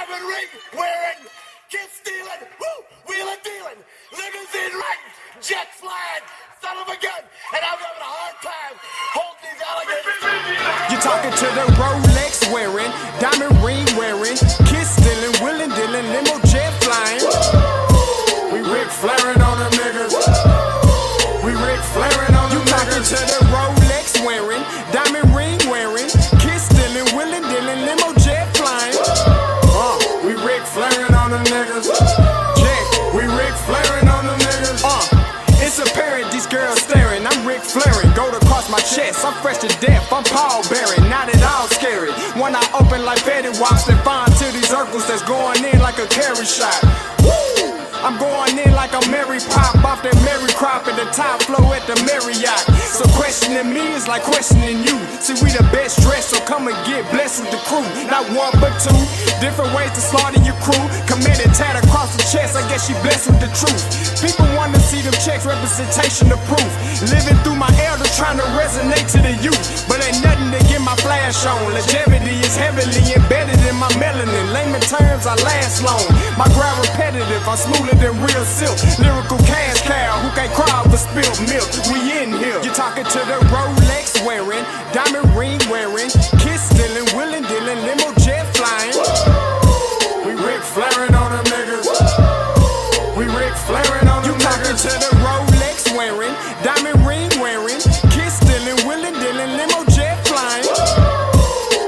diamond ring wearing, kiss stealing, woo, wheeling dealing, limousine riding, jet flying, son of a gun, and I'm having a hard time holding these alligators. You're talking to the Rolex wearing, diamond ring wearing, kiss stealing, wheeling dealing, limo jet flying. We Ric Flairing on them niggas. We Ric Flairing on them niggas. You talking to the Rolex wearing, diamond ring wearing, kiss stealing, wheeling dealing, limo jet flying. We Ric Flairing on them niggas. Yeah, we Ric Flairing on them niggas. It's apparent these girls staring. I'm Ric Flairing, gold across my chest. I'm fresh to death, I'm Paul Bearing. Not at all scary. When I open like Betty Wops and find to these circles that's going in like a carry shot. Woo! I'm going in like a Mary Pop off that Mary Crop at the top flow at the Marriott. So questioning me is like questioning you. See, we the best dressed, so come and get blessed with the crew. Not one but two, different ways to slaughter your crew. Committed tat across the chest, I guess she blessed with the truth. People want to see them checks, representation of proof. Living through my elders trying to resonate to the youth. But ain't nothing to get my flash on. Longevity is heavily embedded in my melanin. Layman terms, I last long. My grind repetitive, I'm smoother than real silk. Lyrical cash cow who can't cry over spilled milk. We in here. You're talking to the Rolex wearing, diamond ring wearing, kiss stealing, wheeling dealing, limo jet flying. We Ric Flairing on them niggas. We Ric Flairing on them niggas. You talking to the Rolex wearing, diamond ring wearing, kiss stealing, wheeling dealing, limo jet flying.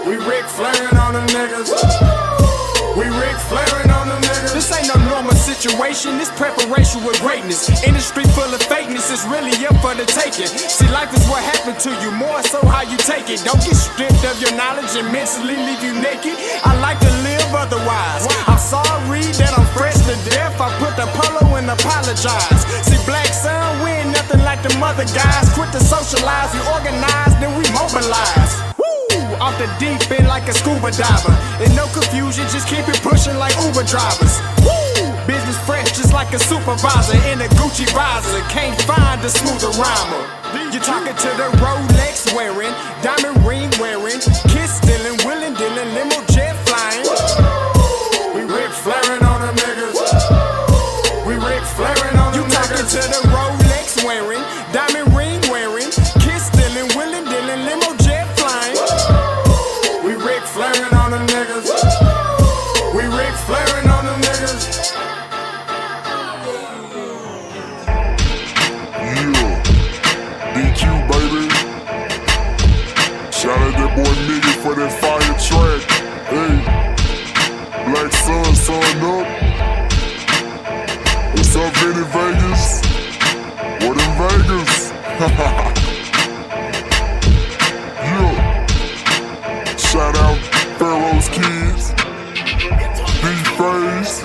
We Ric Flairing on them niggas. We Ric Flairing on them niggas. This ain't no normal situation, this preparation with greatness. Industry full of fakeness, it's really up for the taking. See, life is what happened to you, more so how you take it. Don't get stripped of your knowledge and mentally leave you naked. I like to live otherwise. I'm sorry that I'm fresh to death. I put the polo and apologize. See, Black Sun, we ain't nothing like the mother guys. Quit to socialize, we organize, then we mobilize. Off the deep end like a scuba diver. And no confusion, just keep it pushing like Uber drivers. Woo! Business fresh just like a supervisor in a Gucci visor. Can't find a smoother rhymer. You're talking to the Rolex wearing, diamond ring wearing, kiss stealing, wheeling dealing, limo jet flying. We Ric Flairing on them niggas. We Ric Flairing on them niggas. You talking to the Rolex wearing, diamond ring wearing, kiss stealing, wheeling dealing, limo jet flying. We Ric Flairing on them niggas. We Ric Flairing on them niggas. Yeah, DQ baby. Shout out that boy Nigga for that fire track. Hey, Black Sun, sun up. What's up, Vinny Vegas? What in Vegas? Yeah. Shout out Pharaoh's Kids, D-Phase,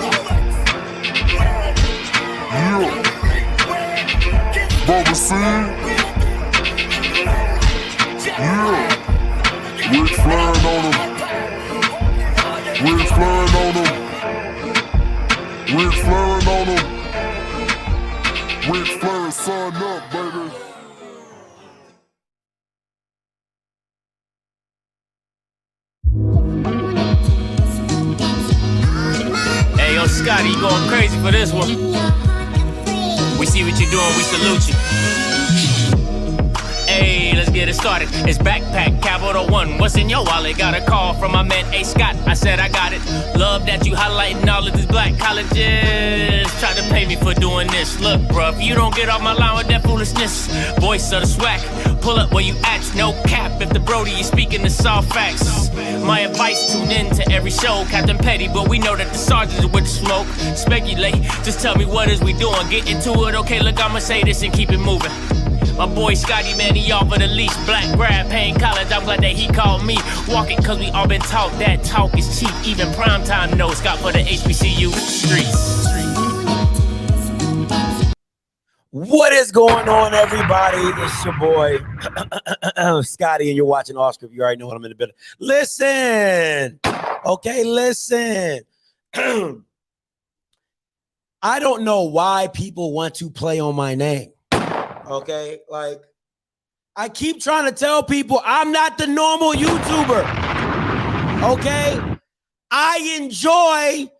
yeah, Moseby St, yeah, Ric Flairing on them, Ric Flairing on them, Ric Flairing on them, Ric Flairing, sun up, baby. Hey, yo, Scotty, you going crazy for this one. We see what you're doing, we salute you. Hey, let's get it started. It's backpack, capital one. What's in your wallet? Got a call from my man, A. Scott. I said I got it. Love that you highlighting all of these black colleges. Try to pay me for doing this. Look, bruh, if you don't get off my line with that foolishness, voice of the swag, pull up where you at, no cap. If the Brody is speaking the soft facts. My advice, tune in to every show. Captain Petty, but we know that the sergeant is with the smoke. Speculate, just tell me what is we doing. Get into it, okay, look, I'ma say this and keep it moving. My boy Scotty, man, he offered the least. Black grad, paying college, I'm glad that he called me. Walking, cause we all been taught that talk is cheap. Even primetime knows Scott for the HBCU streets. What is going on, everybody? It's your boy, Scotty, and you're watching OFFScript. You already know what I'm in the building. Listen, okay, listen. I don't know why people want to play on my name. Okay, like I keep trying to tell people I'm not the normal YouTuber. Okay, I enjoy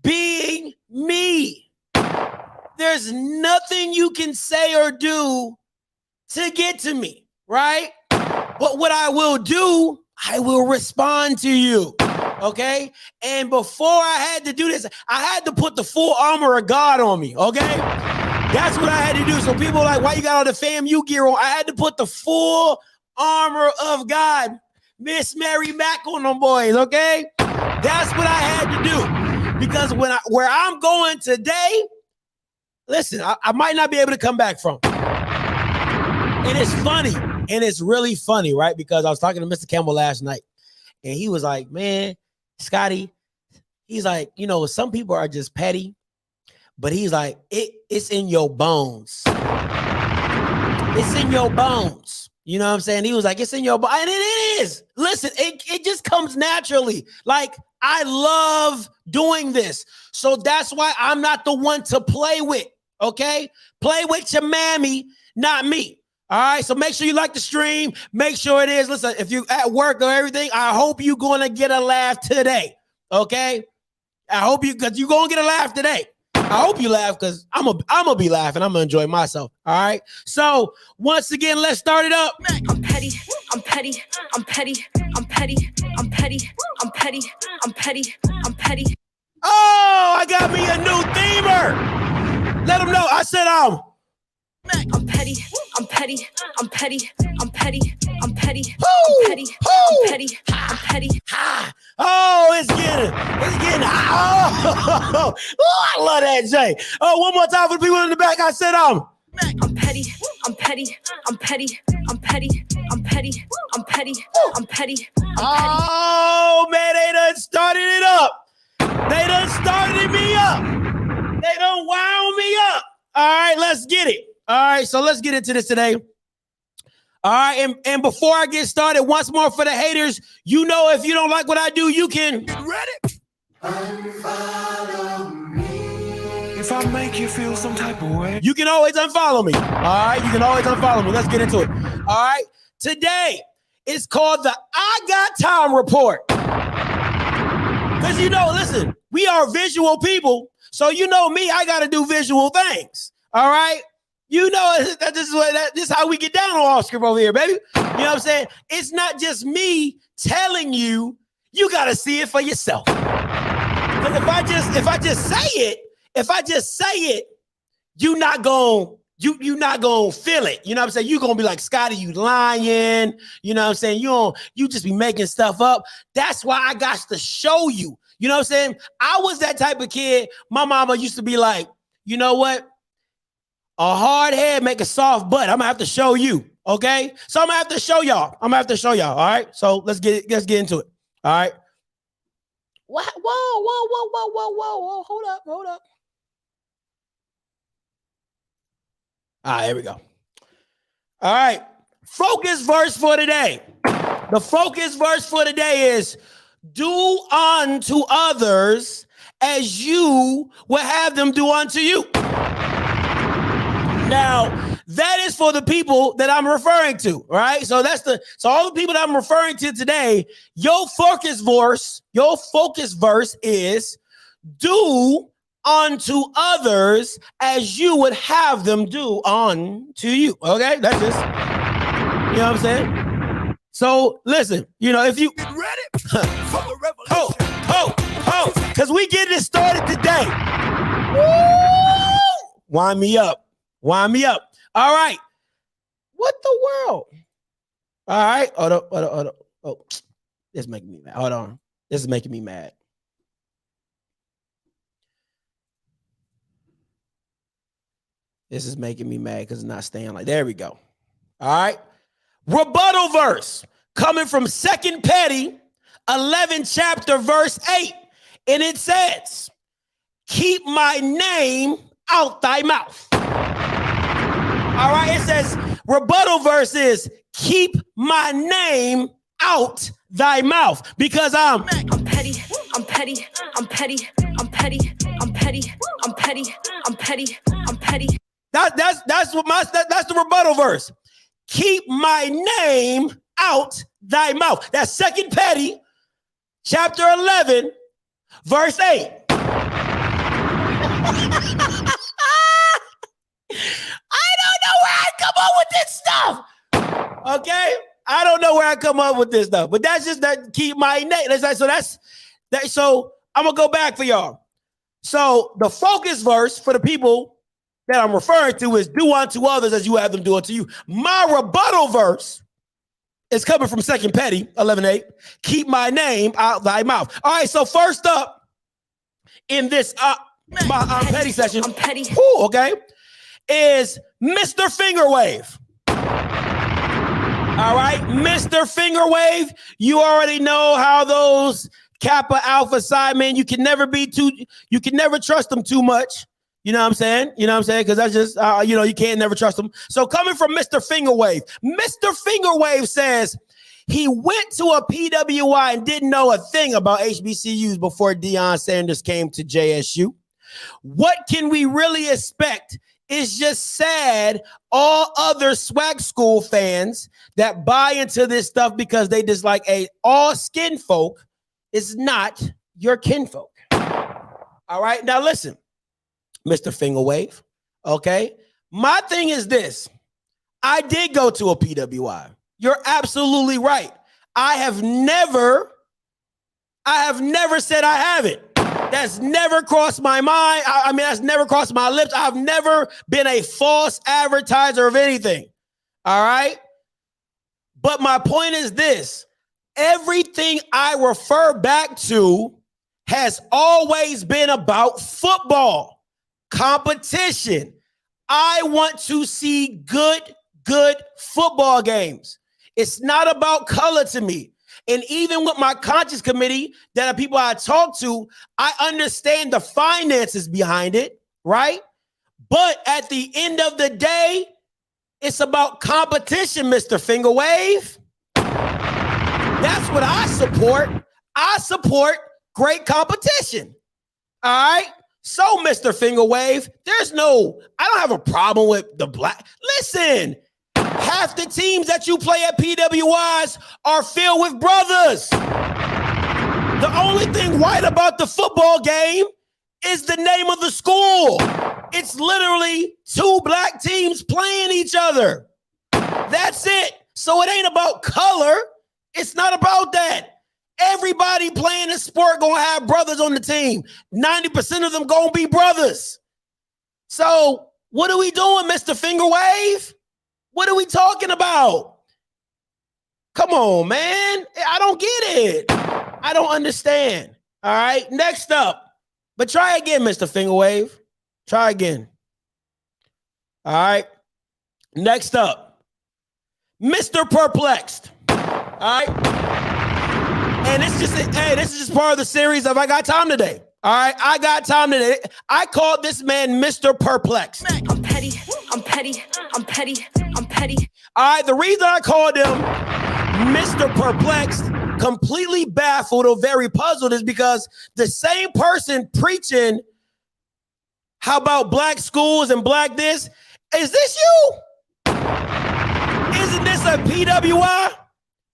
being me. There's nothing you can say or do to get to me, right? But what I will do, I will respond to you, okay? And before I had to do this, I had to put the full armor of God on me, okay? That's what I had to do. So people are like, why you got all the FAMU gear on? I had to put the full armor of God, Miss Mary Mack on them boys, okay? That's what I had to do. Because where I'm going today, listen, I might not be able to come back from. And it's funny. And it's really funny, right? Because I was talking to Mr. Campbell last night, and he was like, man, Scotty, he's like, you know, some people are just petty, but he's like, it's in your bones. It's in your bones. You know what I'm saying? He was like, it's in your bones. And it is. Listen, it just comes naturally. Like, I love doing this. So that's why I'm not the one to play with, okay? Play with your mammy, not me. All right, so make sure you like the stream. Make sure it is. Listen, if you at work or everything, I hope you're going to get a laugh today, okay? I hope you, because you're going to get a laugh today. I hope you laugh because I'm gonna be laughing. I'm going to enjoy myself, all right? So, once again, let's start it up. I'm petty, I'm petty, I'm petty, I'm petty, I'm petty, I'm petty, I'm petty, I'm petty. Oh, I got me a new themer. Let them know. I said I'm petty, I'm petty, I'm petty, I'm petty, I'm petty, I'm petty, I'm petty, I'm petty. Oh, it's getting hot. Oh, I love that, Jay. Oh, one more time for the people in the back. I said I'm petty, I'm petty, I'm petty, I'm petty, I'm petty, I'm petty, I'm petty. Oh, man, they done started it up. They done started me up. They done wound me up. All right, let's get it. All right, so let's get into this today. All right, and before I get started, once more for the haters, you know if you don't like what I do, you can get ready. Unfollow me. If I make you feel some type of way, You can always unfollow me. All right, you can always unfollow me. Let's get into it. All right, today it's called the I Got Time Report. Because you know, listen, we are visual people, so you know me, I got to do visual things. All right. You know, this is how we get down on OFFScript over here, baby. You know what I'm saying? It's not just me telling you, you got to see it for yourself. Because if I just say it, you're not going to feel it. You know what I'm saying? You're going to be like, Scotty, you lying. You know what I'm saying? You just be making stuff up. That's why I got to show you. You know what I'm saying? I was that type of kid. My mama used to be like, you know what? A hard head make a soft butt. I'm gonna have to show you, okay? So I'm gonna have to show y'all. All right? So let's get into it. All right. What? Whoa. Hold up. All right, here we go. All right. Focus verse for today. The focus verse for today is do unto others as you will have them do unto you. Now, that is for the people that I'm referring to, right? So all the people that I'm referring to today, your focus verse is do unto others as you would have them do unto you. Okay, that's just, you know what I'm saying? So listen, you know, if you get ready for the revolution, because we getting it started today. Woo! Wind me up. All right. What the world? All right. Hold up. Oh, this is making me mad. Hold on. This is making me mad. This is making me mad because it's not staying like. There we go. All right. Rebuttal verse coming from 2 Petty, 11 chapter, verse 8. And it says, keep my name out thy mouth. All right, it says rebuttal verse is keep my name out thy mouth because I'm petty, I'm petty, I'm petty, I'm petty, I'm petty, I'm petty, I'm petty, I'm petty. That's the rebuttal verse. Keep my name out thy mouth. That's 2 Petty, chapter 11, Verse 8. I don't know where I come up with this stuff. Okay? I don't know where I come up with this stuff. But that's just that keep my name. So that's that. So I'm gonna go back for y'all. So the focus verse for the people that I'm referring to is do unto others as you have them do unto you. My rebuttal verse is coming from 2 Petty 11:8. Keep my name out thy mouth. All right, so first up in this my petty session, I'm petty. Okay, is Mr. Finger Wave. All right, Mr. Finger Wave. You already know how those Kappa Alpha Psi men, you can never trust them too much. You know what I'm saying? Because that's just, you can't never trust them. So coming from Mr. Finger Wave, Mr. Finger Wave says he went to a PWI and didn't know a thing about HBCUs before Deion Sanders came to JSU. What can we really expect? It's just sad all other swag school fans that buy into this stuff because they just like all skin folk is not your kinfolk. All right, now listen, Mr. Finger Wave, okay? My thing is this. I did go to a PWI. You're absolutely right. I have never said I haven't. That's never crossed my mind. I mean, that's never crossed my lips. I've never been a false advertiser of anything. All right? But my point is this. Everything I refer back to has always been about football, competition. I want to see good football games. It's not about color to me. And even with my conscience committee, that are people I talk to, I understand the finances behind it, right? But at the end of the day, it's about competition, Mr. Finger Wave. That's what I support. I support great competition. All right? So, Mr. Finger Wave, I don't have a problem with the black. Listen, half the teams that you play at PWIs are filled with brothers. The only thing white about the football game is the name of the school. It's literally two black teams playing each other. That's it. So it ain't about color. It's not about that. Everybody playing a sport gonna have brothers on the team. 90% of them gonna be brothers. So what are we doing, Mr. Finger Wave? What are we talking about? Come on, man. I don't get it. I don't understand. All right, next up. But try again, Mr. Finger Wave. Try again. All right. Next up, Mr. Perplexed. All right. And this is just part of the series of I Got Time Today. All right, I got time today. I called this man Mr. Perplexed. I'm petty. I'm petty. I'm petty. I'm petty. All right, the reason I called him Mr. Perplexed, completely baffled or very puzzled, is because the same person preaching how about black schools and black this, is this you? Isn't this a PWI?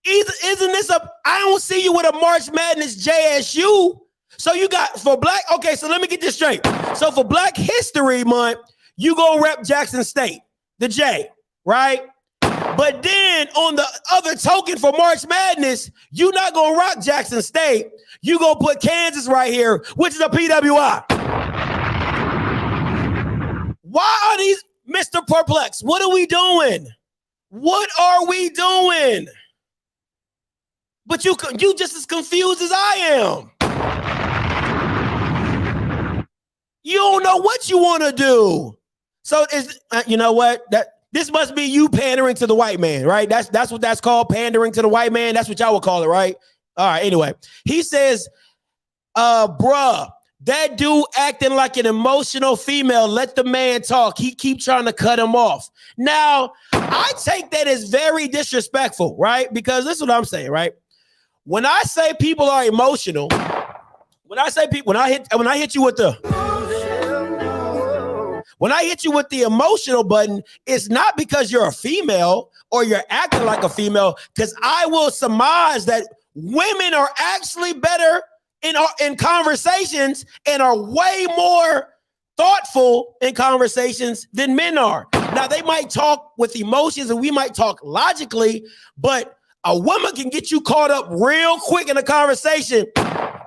Isn't this I don't see you with a March Madness JSU. So you got for black, okay, so let me get this straight. So for Black History Month, you go rep Jackson State, the J, right? But then on the other token for March Madness, you not gonna rock Jackson State. You gonna put Kansas right here, which is a PWI. Why are these Mr. Perplex? What are we doing? What are we doing? But you just as confused as I am. You don't know what you want to do. So you know what? This must be you pandering to the white man, right? That's what that's called, pandering to the white man. That's what y'all would call it, right? All right, anyway. He says, bruh, that dude acting like an emotional female. Let the man talk. He keep trying to cut him off. Now, I take that as very disrespectful, right? Because this is what I'm saying, right? When I say people are emotional, when I hit you with the emotional button, it's not because you're a female or you're acting like a female, because I will surmise that women are actually better in conversations and are way more thoughtful in conversations than men are. Now, they might talk with emotions and we might talk logically, but a woman can get you caught up real quick in a conversation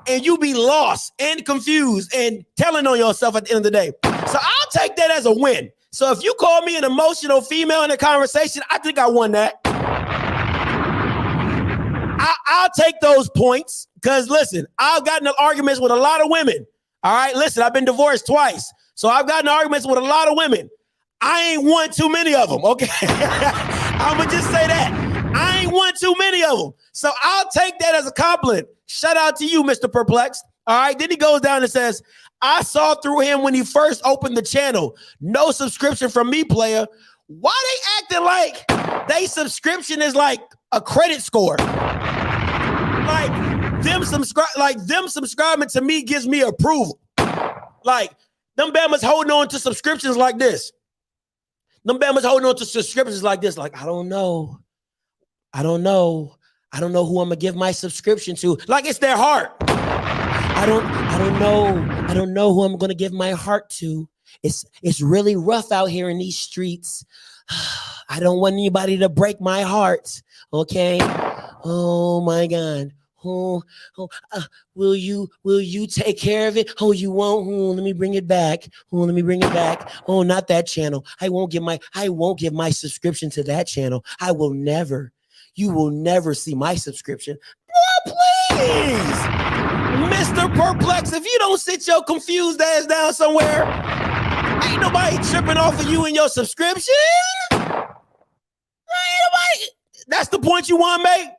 and you be lost and confused and telling on yourself at the end of the day. So I'll take that as a win. So if you call me an emotional female in a conversation, I think I won that. I'll take those points because, listen, I've gotten in arguments with a lot of women. All right, listen, I've been divorced twice. So I've gotten arguments with a lot of women. I ain't won too many of them, okay? I'm going to just say that. I ain't won too many of them. So I'll take that as a compliment. Shout out to you, Mr. Perplexed. All right, then he goes down and says, I saw through him when he first opened the channel. No subscription from me, player. Why they acting like they subscription is like a credit score? Like them subscribing to me gives me approval. Like them Bama's holding on to subscriptions like this. Them Bama's holding on to subscriptions like this. Like, I don't know who I'm gonna give my subscription to. Like it's their heart. I don't know who I'm gonna give my heart to. It's really rough out here in these streets. I don't want anybody to break my heart. Okay. Oh my God. Will you take care of it? Oh, you won't. Let me bring it back. Oh, not that channel. I won't give my subscription to that channel. You will never see my subscription. Oh, please, Mr. Perplex, if you don't sit your confused ass down somewhere, ain't nobody tripping off of you and your subscription. Ain't nobody. That's the point you want to make.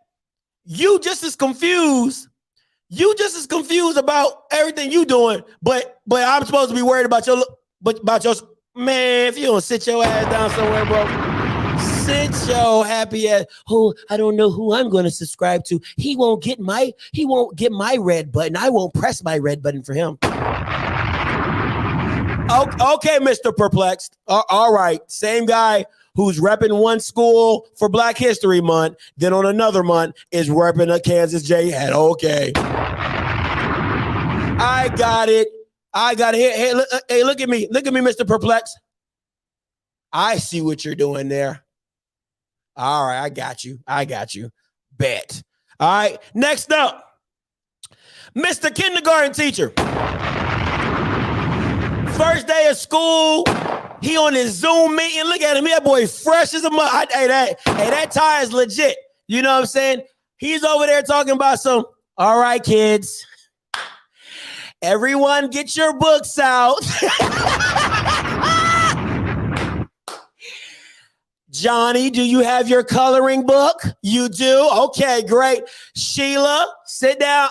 You just as confused about everything you doing, but I'm supposed to be worried about your man. If you don't sit your ass down somewhere, bro, sit your happy ass. Oh, I don't know who I'm going to subscribe to. He won't get my red button. I won't press my red button for him. Okay, Mr. Perplexed. All right, same guy who's repping one school for Black History Month, then on another month is repping a Kansas J hat. Okay. I got it. Hey, look at me. Look at me, Mr. Perplex. I see what you're doing there. All right, I got you. Bet. All right, next up, Mr. Kindergarten teacher. First day of school. He on his Zoom meeting. Look at him. That boy fresh as a mud. Hey, that tie is legit. You know what I'm saying? He's over there talking about some, all right, kids. Everyone get your books out. Johnny, do you have your coloring book? You do? Okay, great. Sheila, sit down.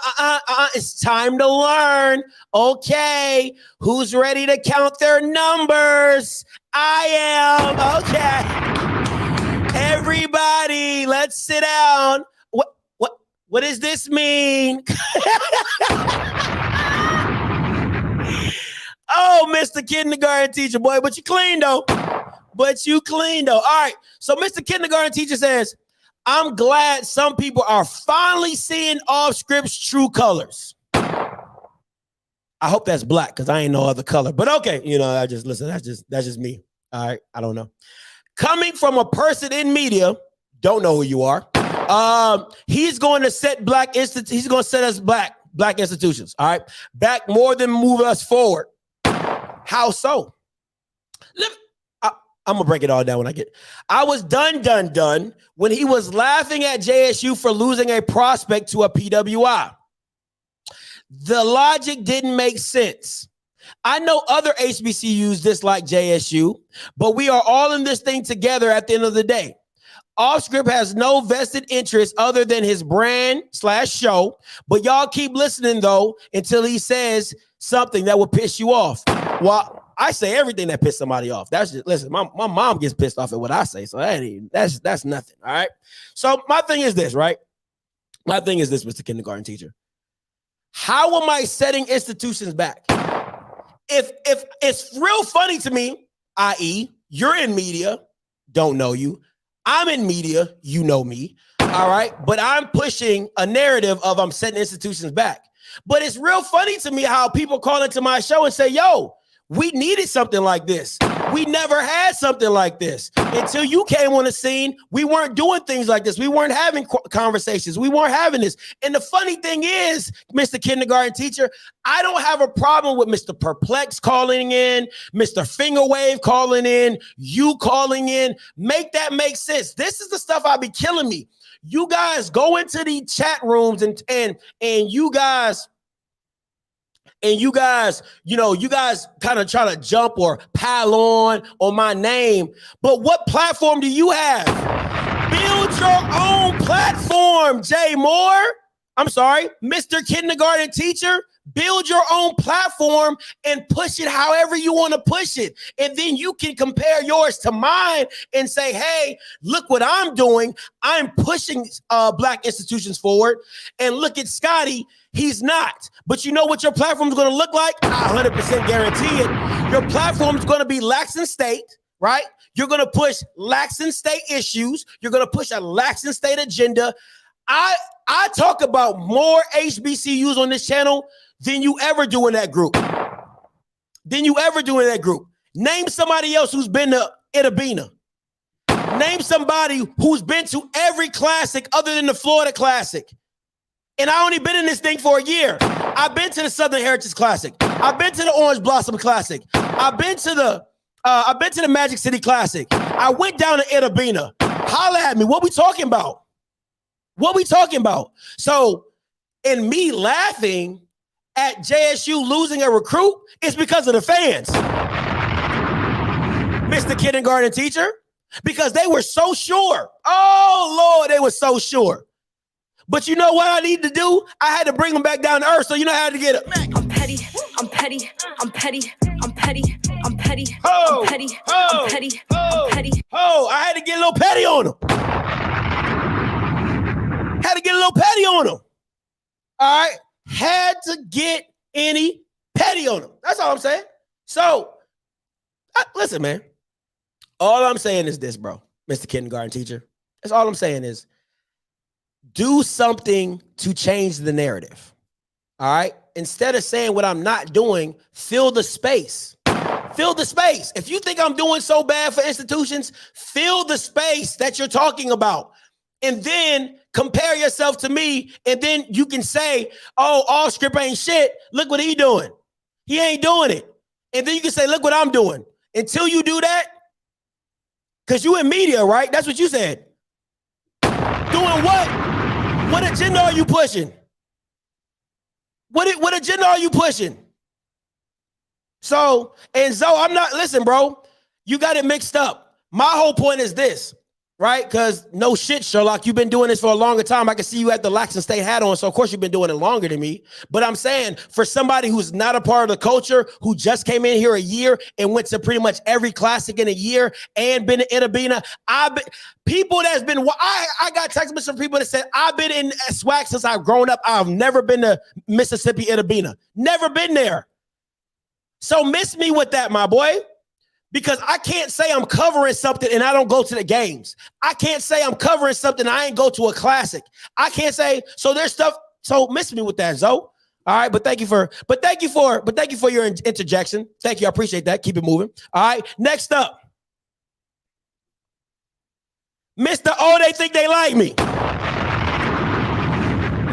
It's time to learn. Okay. Who's ready to count their numbers? I am. Okay. Everybody, let's sit down. What does this mean? Oh, Mr. Kindergarten teacher, boy, but you clean though. All right. So Mr. Kindergarten teacher says, I'm glad some people are finally seeing OFFScript's true colors. I hope that's black because I ain't no other color. But okay, that's just me. All right. I don't know. Coming from a person in media, don't know who you are. He's going to set he's going to set us black institutions. All right. Back more than move us forward. How so? I'm going to break it all down when I get. I was done when he was laughing at JSU for losing a prospect to a PWI. The logic didn't make sense. I know other HBCUs dislike JSU, but we are all in this thing together at the end of the day. OFFScript has no vested interest other than his brand/show, but y'all keep listening though until he says something that will piss you off. Well, I say everything that pisses somebody off. That's just, listen, my mom gets pissed off at what I say, so that's nothing, all right? So my thing is this, right? My thing is this, Mr. Kindergarten teacher. How am I setting institutions back? If it's real funny to me, i.e., you're in media, don't know you. I'm in media, you know me, all right? But I'm pushing a narrative of I'm setting institutions back. But it's real funny to me how people call into my show and say, yo, we needed something like this. We never had something like this. Until you came on the scene, we weren't doing things like this. We weren't having conversations. We weren't having this. And the funny thing is, Mr. Kindergarten Teacher, I don't have a problem with Mr. Perplex calling in, Mr. Fingerwave calling in, you calling in. Make that make sense. This is the stuff I be killing me. You guys go into the chat rooms and you guys, you guys kind of try to jump or pile on my name. But what platform do you have? Build your own platform, Jay Moore. I'm sorry, Mr. Kindergarten Teacher. Build your own platform and push it however you want to push it. And then you can compare yours to mine and say, hey, look what I'm doing. I'm pushing Black institutions forward. And look at Scotty. He's not. But you know what your platform is going to look like? I 100% guarantee it. Your platform is going to be Laxton State, right? You're going to push Laxton State issues. You're going to push a Laxton State agenda. I talk about more HBCUs on this channel than you ever do in that group. Name somebody else who's been to Itabena. Name somebody who's been to every classic other than the Florida Classic. And I only been in this thing for a year. I've been to the Southern Heritage Classic. I've been to the Orange Blossom Classic. I've been to the Magic City Classic. I went down to Itabena. Holla at me. What we talking about? So, in me laughing at JSU losing a recruit, it's because of the fans. Mr. Kindergarten Teacher, because they were so sure. Oh, Lord, they were so sure. But you know what I need to do? I had to bring them back down to earth, so you know how to get it. I'm petty, I'm petty, I'm petty, I'm petty, I'm petty, Oh, I'm petty, oh, I'm petty, oh, I'm petty. Oh, I had to get a little petty on them. All right. Had to get any petty on them. That's all I'm saying. So, listen, man. All I'm saying is this, bro, Mr. Kindergarten Teacher. That's all I'm saying is do something to change the narrative. All right. Instead of saying what I'm not doing, fill the space. Fill the space. If you think I'm doing so bad for institutions, fill the space that you're talking about. And then compare yourself to me, and then you can say, oh, OFFScript ain't shit. Look what he doing. He ain't doing it. And then you can say, look what I'm doing. Until you do that, because you in media, right? That's what you said. Doing what? What agenda are you pushing? What agenda are you pushing? So, and Zoe, listen, bro, you got it mixed up. My whole point is this. Right? Because no shit, Sherlock, you've been doing this for a longer time. I can see you at the Laxton State hat on, so of course you've been doing it longer than me. But I'm saying for somebody who's not a part of the culture, who just came in here a year and went to pretty much every classic in a year and been to Itabena, people that's been, I got text messages from people that said, I've been in SWAC since I've grown up. I've never been to Mississippi Itabena. Never been there. So miss me with that, my boy. Because I can't say I'm covering something and I don't go to the games. I can't say I'm covering something and I ain't go to a classic. I can't say, so there's stuff, so miss me with that, Zoe. All right, but thank you for your interjection. Thank you, I appreciate that. Keep it moving. All right, next up. Mr. O, they think they like me.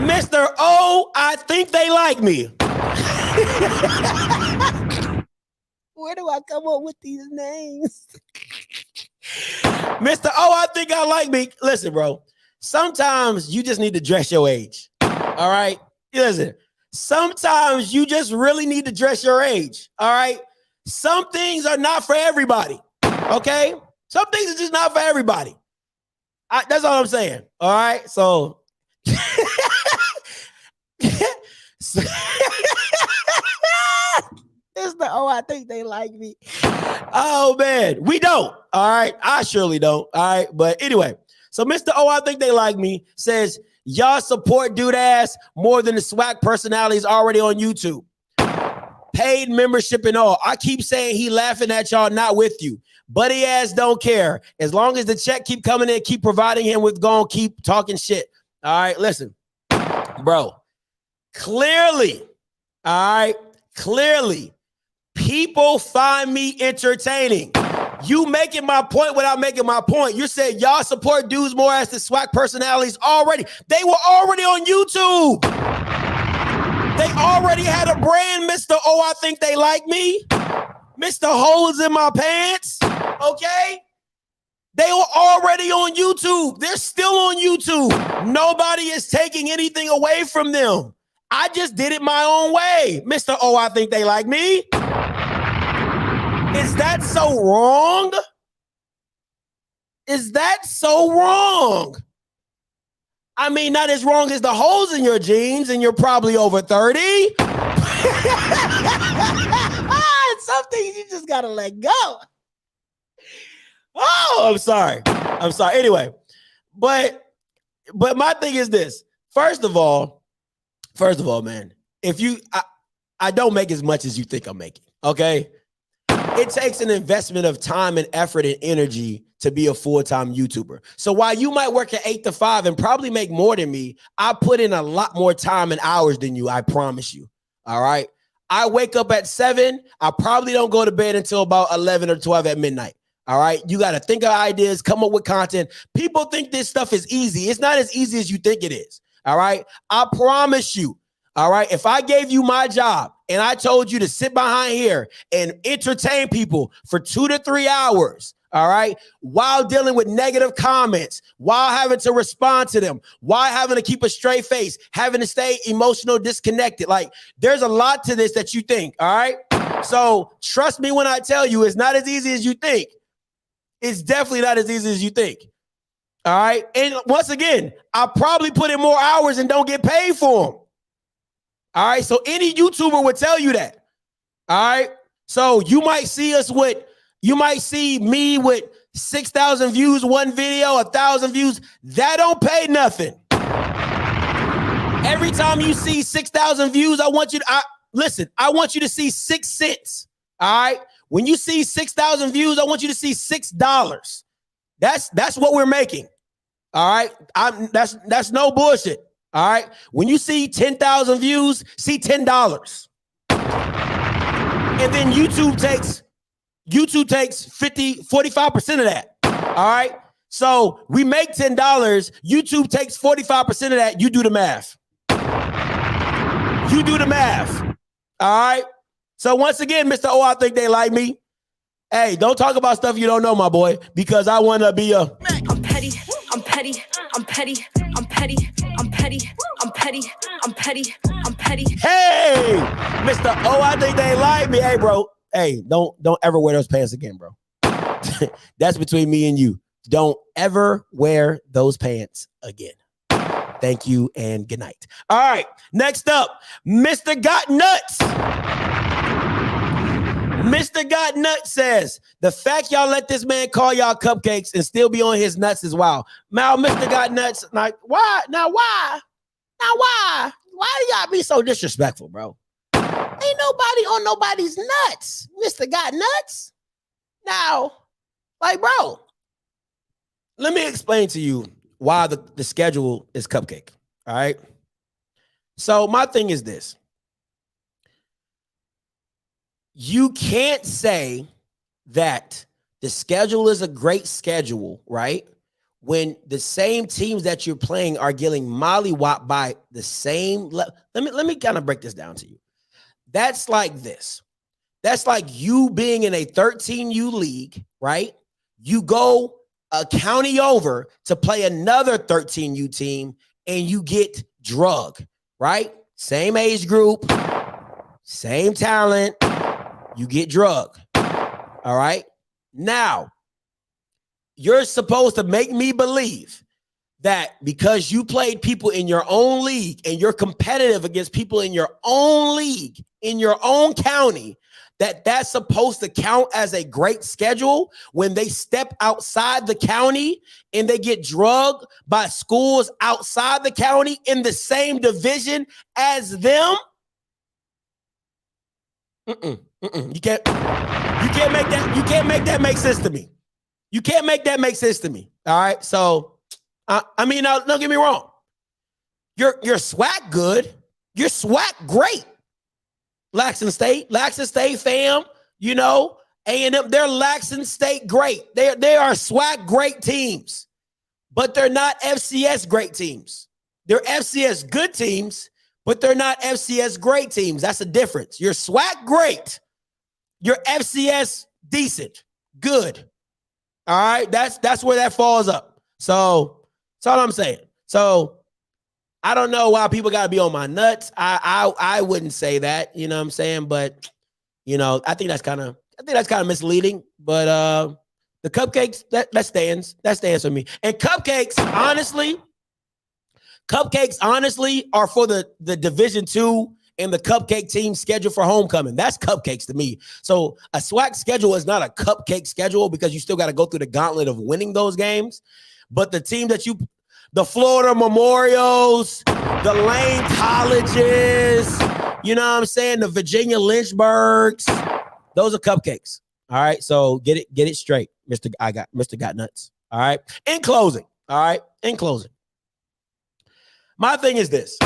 Mr. O, I think they like me. Where do I come up with these names? Mr. Oh, I think I like me. Listen, bro. Sometimes you just need to dress your age. All right? Listen. Sometimes you just really need to dress your age. All right? Some things are not for everybody. Okay? Some things are just not for everybody. That's all I'm saying. All right? So I think they like me. Oh, man. We don't. All right. I surely don't. All right. But anyway, so Mr. O, I think they like me, says, y'all support dude ass more than the SWAC personalities already on YouTube. Paid membership and all. I keep saying he laughing at y'all, not with you. Buddy ass don't care. As long as the check keep coming in, keep providing him with keep talking shit. All right. Listen, bro. Clearly, all right, clearly, people find me entertaining. You making my point without making my point. You said y'all support dudes more as the swag personalities already. They were already on YouTube. They already had a brand, Mr. Oh, I think they like me. Mr. Holes in my pants. Okay? They were already on YouTube. They're still on YouTube. Nobody is taking anything away from them. I just did it my own way. Mr. Oh, I think they like me. Is that so wrong? Is that so wrong? I mean, not as wrong as the holes in your jeans, and you're probably over 30. Some things you just gotta let go. Oh, I'm sorry. Anyway, but my thing is this. First of all, man, if I don't make as much as you think I'm making, okay? It takes an investment of time and effort and energy to be a full-time YouTuber. So while you might work at 8 to 5 and probably make more than me, I put in a lot more time and hours than you, I promise you. All right? I wake up at 7. I probably don't go to bed until about 11 or 12 at midnight. All right? You got to think of ideas, come up with content. People think this stuff is easy. It's not as easy as you think it is. All right? I promise you. All right? If I gave you my job and I told you to sit behind here and entertain people for 2 to 3 hours, all right, while dealing with negative comments, while having to respond to them, while having to keep a straight face, having to stay emotional disconnected, like there's a lot to this that you think, all right? So trust me when I tell you, it's not as easy as you think. It's definitely not as easy as you think. All right. And once again, I probably put in more hours and don't get paid for them. All right. So any YouTuber would tell you that. All right. So you might see me with 6,000 views, one video, 1,000 views. That don't pay nothing. Every time you see 6,000 views, I want you to see 6 cents. All right. When you see 6,000 views, I want you to see $6. That's what we're making. All right. That's no bullshit. All right. When you see 10,000 views, see $10. And then YouTube takes 45% of that. All right. So we make $10. YouTube takes 45% of that. You do the math. All right. So once again, Mr. Oh, I think they like me. Hey, don't talk about stuff you don't know, my boy, because I want to be a... I'm petty. Hey, Mr. Oh, I think they like me. Hey, bro. Hey, don't ever wear those pants again, bro. That's between me and you. Don't ever wear those pants again. Thank you and good night. All right, next up, Mr. Got Nuts. Mr. Got Nuts says, the fact y'all let this man call y'all cupcakes and still be on his nuts is wild. Now, Mr. Got Nuts, like, why? Why do y'all be so disrespectful, bro? Ain't nobody on nobody's nuts. Mr. Got Nuts. Now, like, bro, let me explain to you why the schedule is cupcake. All right. So my thing is this. You can't say that the schedule is a great schedule, right? When the same teams that you're playing are getting mollywopped by the same let me kind of break this down to you. That's like this. That's like you being in a 13U league, right? You go a county over to play another 13U team and you get drugged, right? Same age group, same talent, you get drugged. All right. Now, you're supposed to make me believe that because you played people in your own league and you're competitive against people in your own league, in your own county, that's supposed to count as a great schedule when they step outside the county and they get drugged by schools outside the county in the same division as them. You can't make that make sense to me. You can't make that make sense to me. All right. So, I mean, now, don't get me wrong. Your swag good. You're SWAC great. Laxton State fam, you know, A&M, they're Laxton State great. They are SWAC great teams, but they're not FCS great teams. They're FCS good teams, but they're not FCS great teams. That's the difference. You're SWAC great. You're FCS decent, good. All right, that's where that falls up. So that's all I'm saying. So I don't know why people got to be on my nuts. I wouldn't say that, you know what I'm saying? But, you know, I think that's kind of misleading. But the cupcakes, that stands for me. And cupcakes, honestly, are for the Division II and the cupcake team scheduled for homecoming. That's cupcakes to me. So a SWAC schedule is not a cupcake schedule because you still got to go through the gauntlet of winning those games. But the team that the Florida Memorials, the Lane Colleges, you know what I'm saying? The Virginia Lynchburgs, those are cupcakes. All right. So get it straight, Mr. Got Nuts. All right. In closing. My thing is this.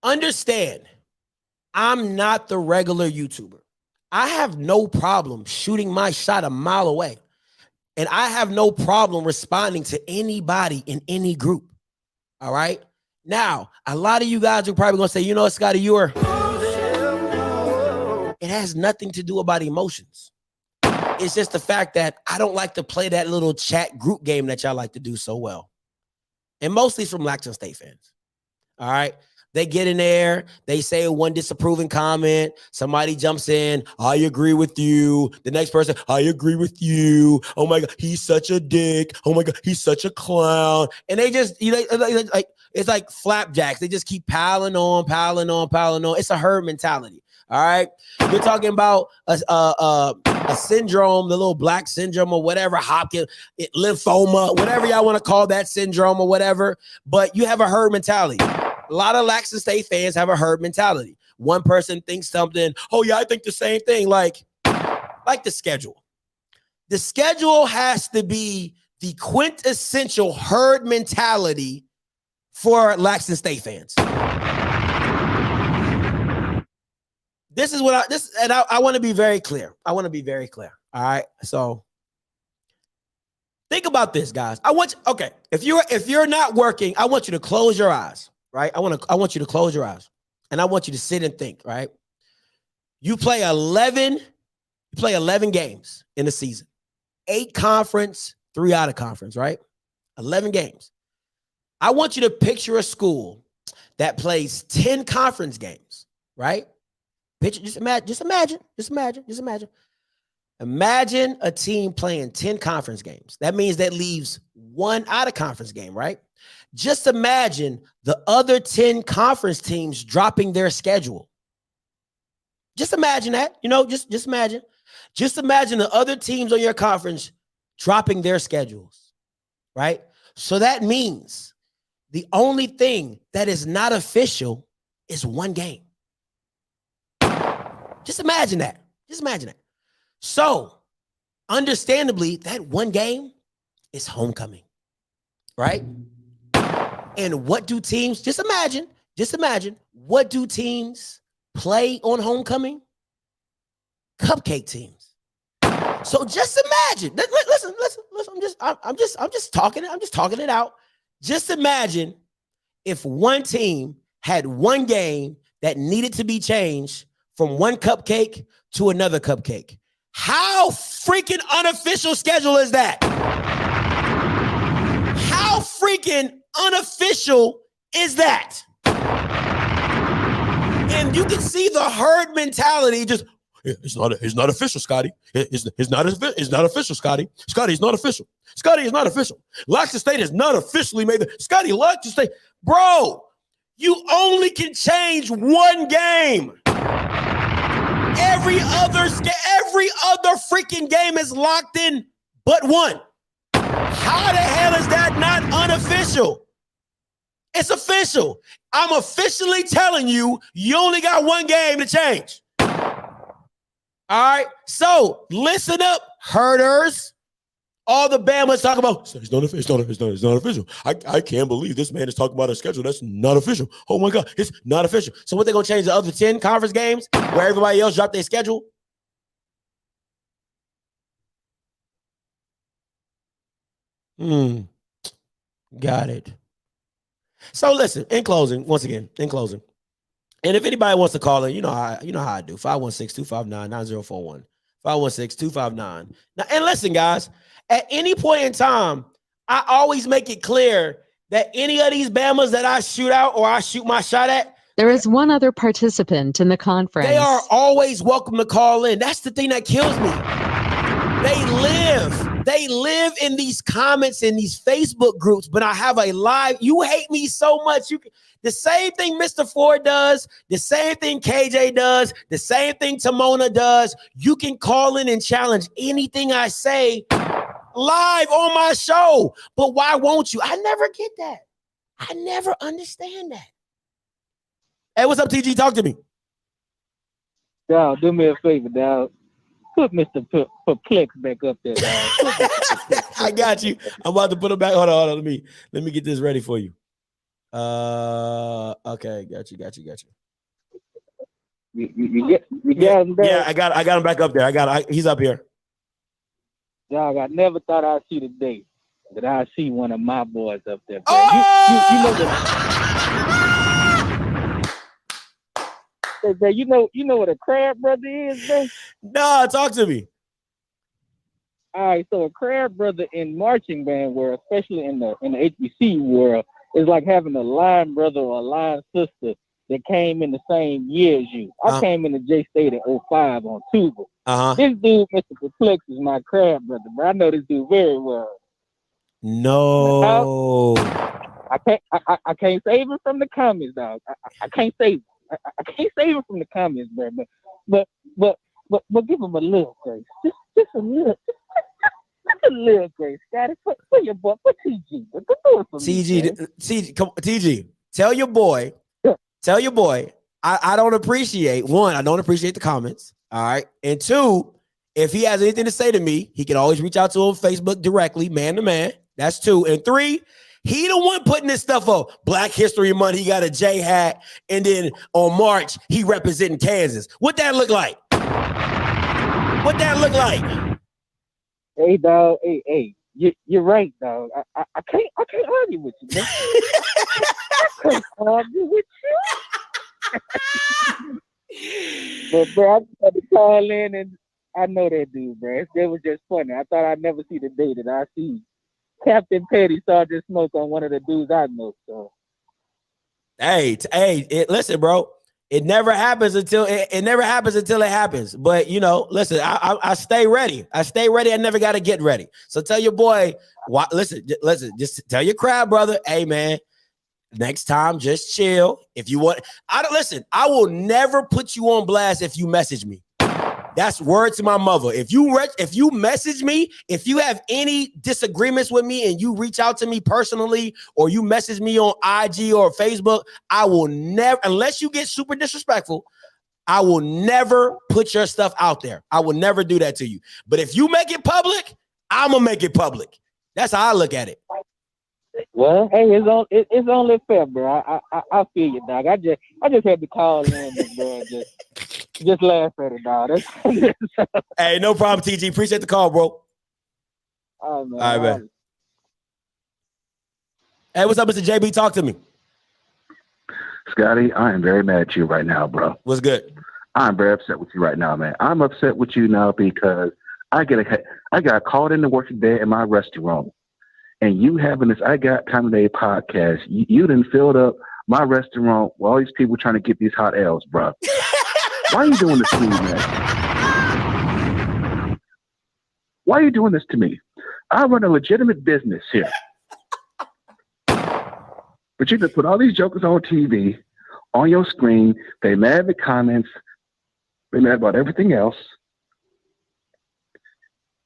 Understand, I'm not the regular YouTuber. I have no problem shooting my shot a mile away. And I have no problem responding to anybody in any group. All right. Now, a lot of you guys are probably going to say, you know, Scotty, it has nothing to do about emotions. It's just the fact that I don't like to play that little chat group game that y'all like to do so well. And mostly from Laxton State fans. All right. They get in there, they say one disapproving comment, somebody jumps in, I agree with you. The next person, I agree with you. Oh my God, he's such a dick. Oh my God, he's such a clown. And they just, you know, like it's like flapjacks. They just keep piling on. It's a herd mentality. All right. You're talking about a syndrome, the little black syndrome or whatever, Hopkins, lymphoma, whatever y'all want to call that syndrome or whatever. But you have a herd mentality. A lot of Laxton State fans have a herd mentality. One person thinks something. Oh yeah, I think the same thing. Like the schedule. The schedule has to be the quintessential herd mentality for Laxton State fans. This is what I want to be very clear. All right. So think about this, guys. If you're not working, I want you to close your eyes. Right? I want you to close your eyes and I want you to sit and think, right? You play 11 games in the season. 8 conference, 3 out of conference, right? 11 games. I want you to picture a school that plays 10 conference games, right? Just imagine. Imagine a team playing 10 conference games. That means that leaves 1 out of conference game, right? Just imagine the other 10 conference teams dropping their schedule. Just imagine that, you know, just imagine. Just imagine the other teams on your conference dropping their schedules, right? So that means the only thing that is not official is 1 game. Just imagine that. So, understandably, that 1 game is homecoming, right? And what do teams, just imagine, what do teams play on homecoming? Cupcake teams. So just imagine, listen, I'm just talking it out. Just imagine if one team had 1 game that needed to be changed from 1 cupcake to another cupcake. How freaking unofficial schedule is that? How freaking unofficial is that? And you can see the herd mentality just, it's not official, Scotty. It's not official, Scotty. Scotty, it's not official. Scotty is not official. Laxton State has not officially made the Scotty Laxton State. Bro, you only can change 1 game. Every other freaking game is locked in but 1. How the hell is that not unofficial? It's official. I'm officially telling you, you only got 1 game to change. All right. So listen up, herders. All the Bamas talk about it's not official. I can't believe this man is talking about a schedule that's not official. Oh my God, it's not official. So what, they gonna change the other 10 conference games where everybody else dropped their schedule? Got it. So listen, in closing, and if anybody wants to call in, you know how I do. 516-259-9041. 516-259. Now, and listen, guys, at any point in time, I always make it clear that any of these Bamas that I shoot out or I shoot my shot at, there is one other participant in the conference. they are always welcome to call in. That's the thing that kills me. They live in these comments in these Facebook groups, but I have a live. You hate me so much. The same thing Mr. Ford does, the same thing KJ does, the same thing Timona does. You can call in and challenge anything I say live on my show. But why won't you? I never get that. I never understand that. Hey, what's up, TG? Talk to me. Dog, do me a favor, dog. Put Mr. Perplex back up there, dog. I got you. I'm about to put him back. Hold on. Let me get this ready for you. Okay, got you. You got him there? Yeah, I got him back up there. He's up here. Dog, I never thought I'd see the day that I see one of my boys up there. Oh! You know that. You know what a crab brother is, man? No, talk to me. All right, so a crab brother in marching band world, especially in the HBCU world, is like having a line brother or a line sister that came in the same year as you. I came into J-State in 05 on tuba. This dude, Mr. Perplex, is my crab brother, but I know this dude very well. No. I can't save him from the comments, dog. I can't save him. I can't save him from the comments, bro. But give him a little grace. Just a little grace, Scotty. For your boy, for TG. Do it for TG, come on, TG. Tell your boy. I don't appreciate the comments. All right. And two, if he has anything to say to me, he can always reach out to him on Facebook directly, man to man. That's two. And three, he the one putting this stuff up. Black History Month, he got a J hat. And then on March, he representing Kansas. What that look like? Hey, dog. Hey. You're right, dog. I can't argue with you, man. I can't argue with you. But bro, I just had to call in, and I know that dude, bro. It was just funny. I thought I'd never see the day that I see Captain Petty Sergeant Smoke on one of the dudes I know. So, listen, bro. It never happens until it happens. But listen, I stay ready. I never got to get ready. So tell your boy, listen, just tell your crowd, brother, hey man, next time just chill. If you want, I will never put you on blast if you message me. That's word to my mother. If you message me, if you have any disagreements with me and you reach out to me personally or you message me on IG or Facebook, I will never, unless you get super disrespectful, I will never put your stuff out there. I will never do that to you. But if you make it public, I'm going to make it public. That's how I look at it. Well, hey, it's only fair, bro. I feel you, dog. I just had to call in, bro. Just laugh at it, dog. Hey, no problem, TG. Appreciate the call, bro. All right, man. All right, man. Hey, what's up, Mr. JB? Talk to me. Scotty, I am very mad at you right now, bro. What's good? I'm very upset with you right now, man. I'm upset with you now because I got called into work today in my restaurant. And you having this I Got Time Today podcast, you done filled up my restaurant with all these people trying to get these hot L's, bro. Why are you doing this to me, man? Why are you doing this to me? I run a legitimate business here. But you just put all these jokers on TV, on your screen. They mad at the comments. They mad about everything else.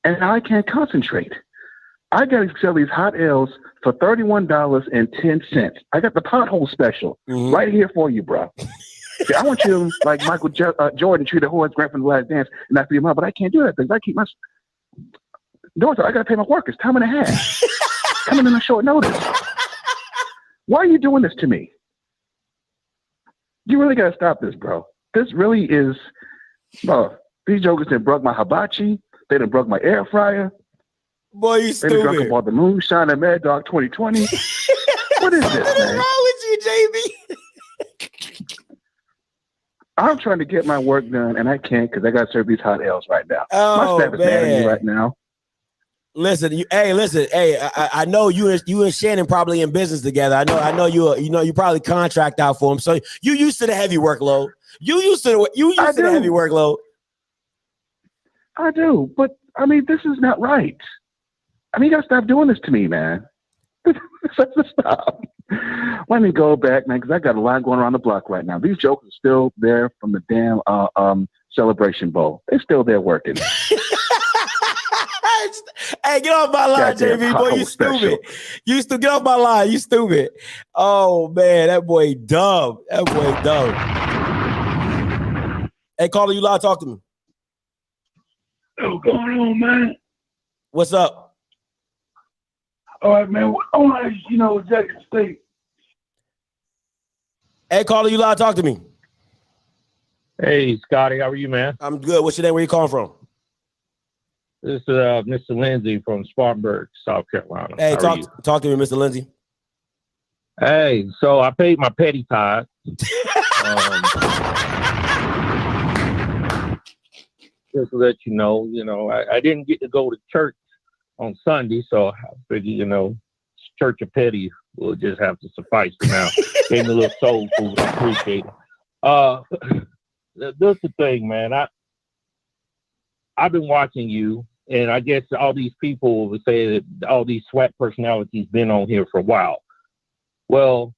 And I can't concentrate. I got to sell these hot L's for $31.10. I got the pothole special right here for you, bro. See, I want you like Michael Jordan treat a horse Grant from The Last Dance and not be your mom, but I can't do that because I keep my. North, I got to pay my workers time and a half. Coming in on short notice. Why are you doing this to me? You really got to stop this, bro. This really is, bro, these jokers done broke my hibachi. They done broke my air fryer. Boy, you They stupid. done drunk about the moonshine and Mad Dog 2020. What is this, What is man? wrong with you, JB? I'm trying to get my work done, and I can't because I got to serve these hot L's right now. My Oh, staff is mad at me man. right now. Listen, I know you and Shannon probably in business together. I know you probably contract out for him. So you used to the heavy workload. You used to the heavy workload. I do, but I mean, this is not right. I mean, you gotta stop doing this to me, man. Stop. Let me go back, man, because I got a lot going around the block right now. These jokers are still there from the damn Celebration Bowl. They're still there working. Hey, get off my line, JB, boy. You stupid. You still get off my line. You stupid. Oh man, that boy dumb. That boy dumb. Hey, caller, you loud? Talk to me. What's going on, man? What's up? All right, man. I want to ask you, Jackson State. Hey, caller, you loud? Talk to me. Hey, Scotty, how are you, man? I'm good. What's your name? Where you calling from? This is Mr. Lindsay from Spartanburg, South Carolina. Hey, How are you? talk to me, Mr. Lindsay. Hey, so I paid my petty tithe. Just to let you know, I didn't get to go to church on Sunday, so I figured, church of petty will just have to suffice for now. Gave me a little soul food. I appreciate it. That's the thing, man. I've been watching you, and I guess all these people would say that all these SWAT personalities been on here for a while. Well,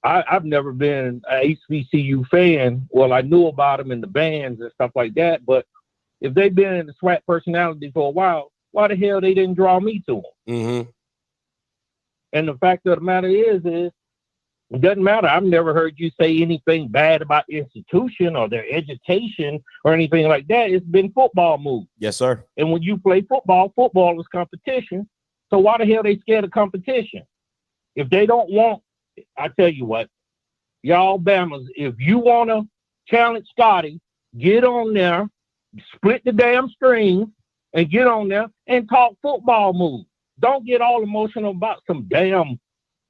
I've never been an HBCU fan. Well, I knew about them in the bands and stuff like that, but if they've been in the SWAT personality for a while, why the hell they didn't draw me to them? Mm-hmm. And the fact of the matter is it doesn't matter. I've never heard you say anything bad about the institution or their education or anything like that. It's been football moves. Yes, sir. And when you play football is competition. So why the hell they scared of competition? If they don't want, I tell you what, y'all Bamas, if you want to challenge Scotty, get on there, split the damn screen, and get on there and talk football moves. Don't get all emotional about some damn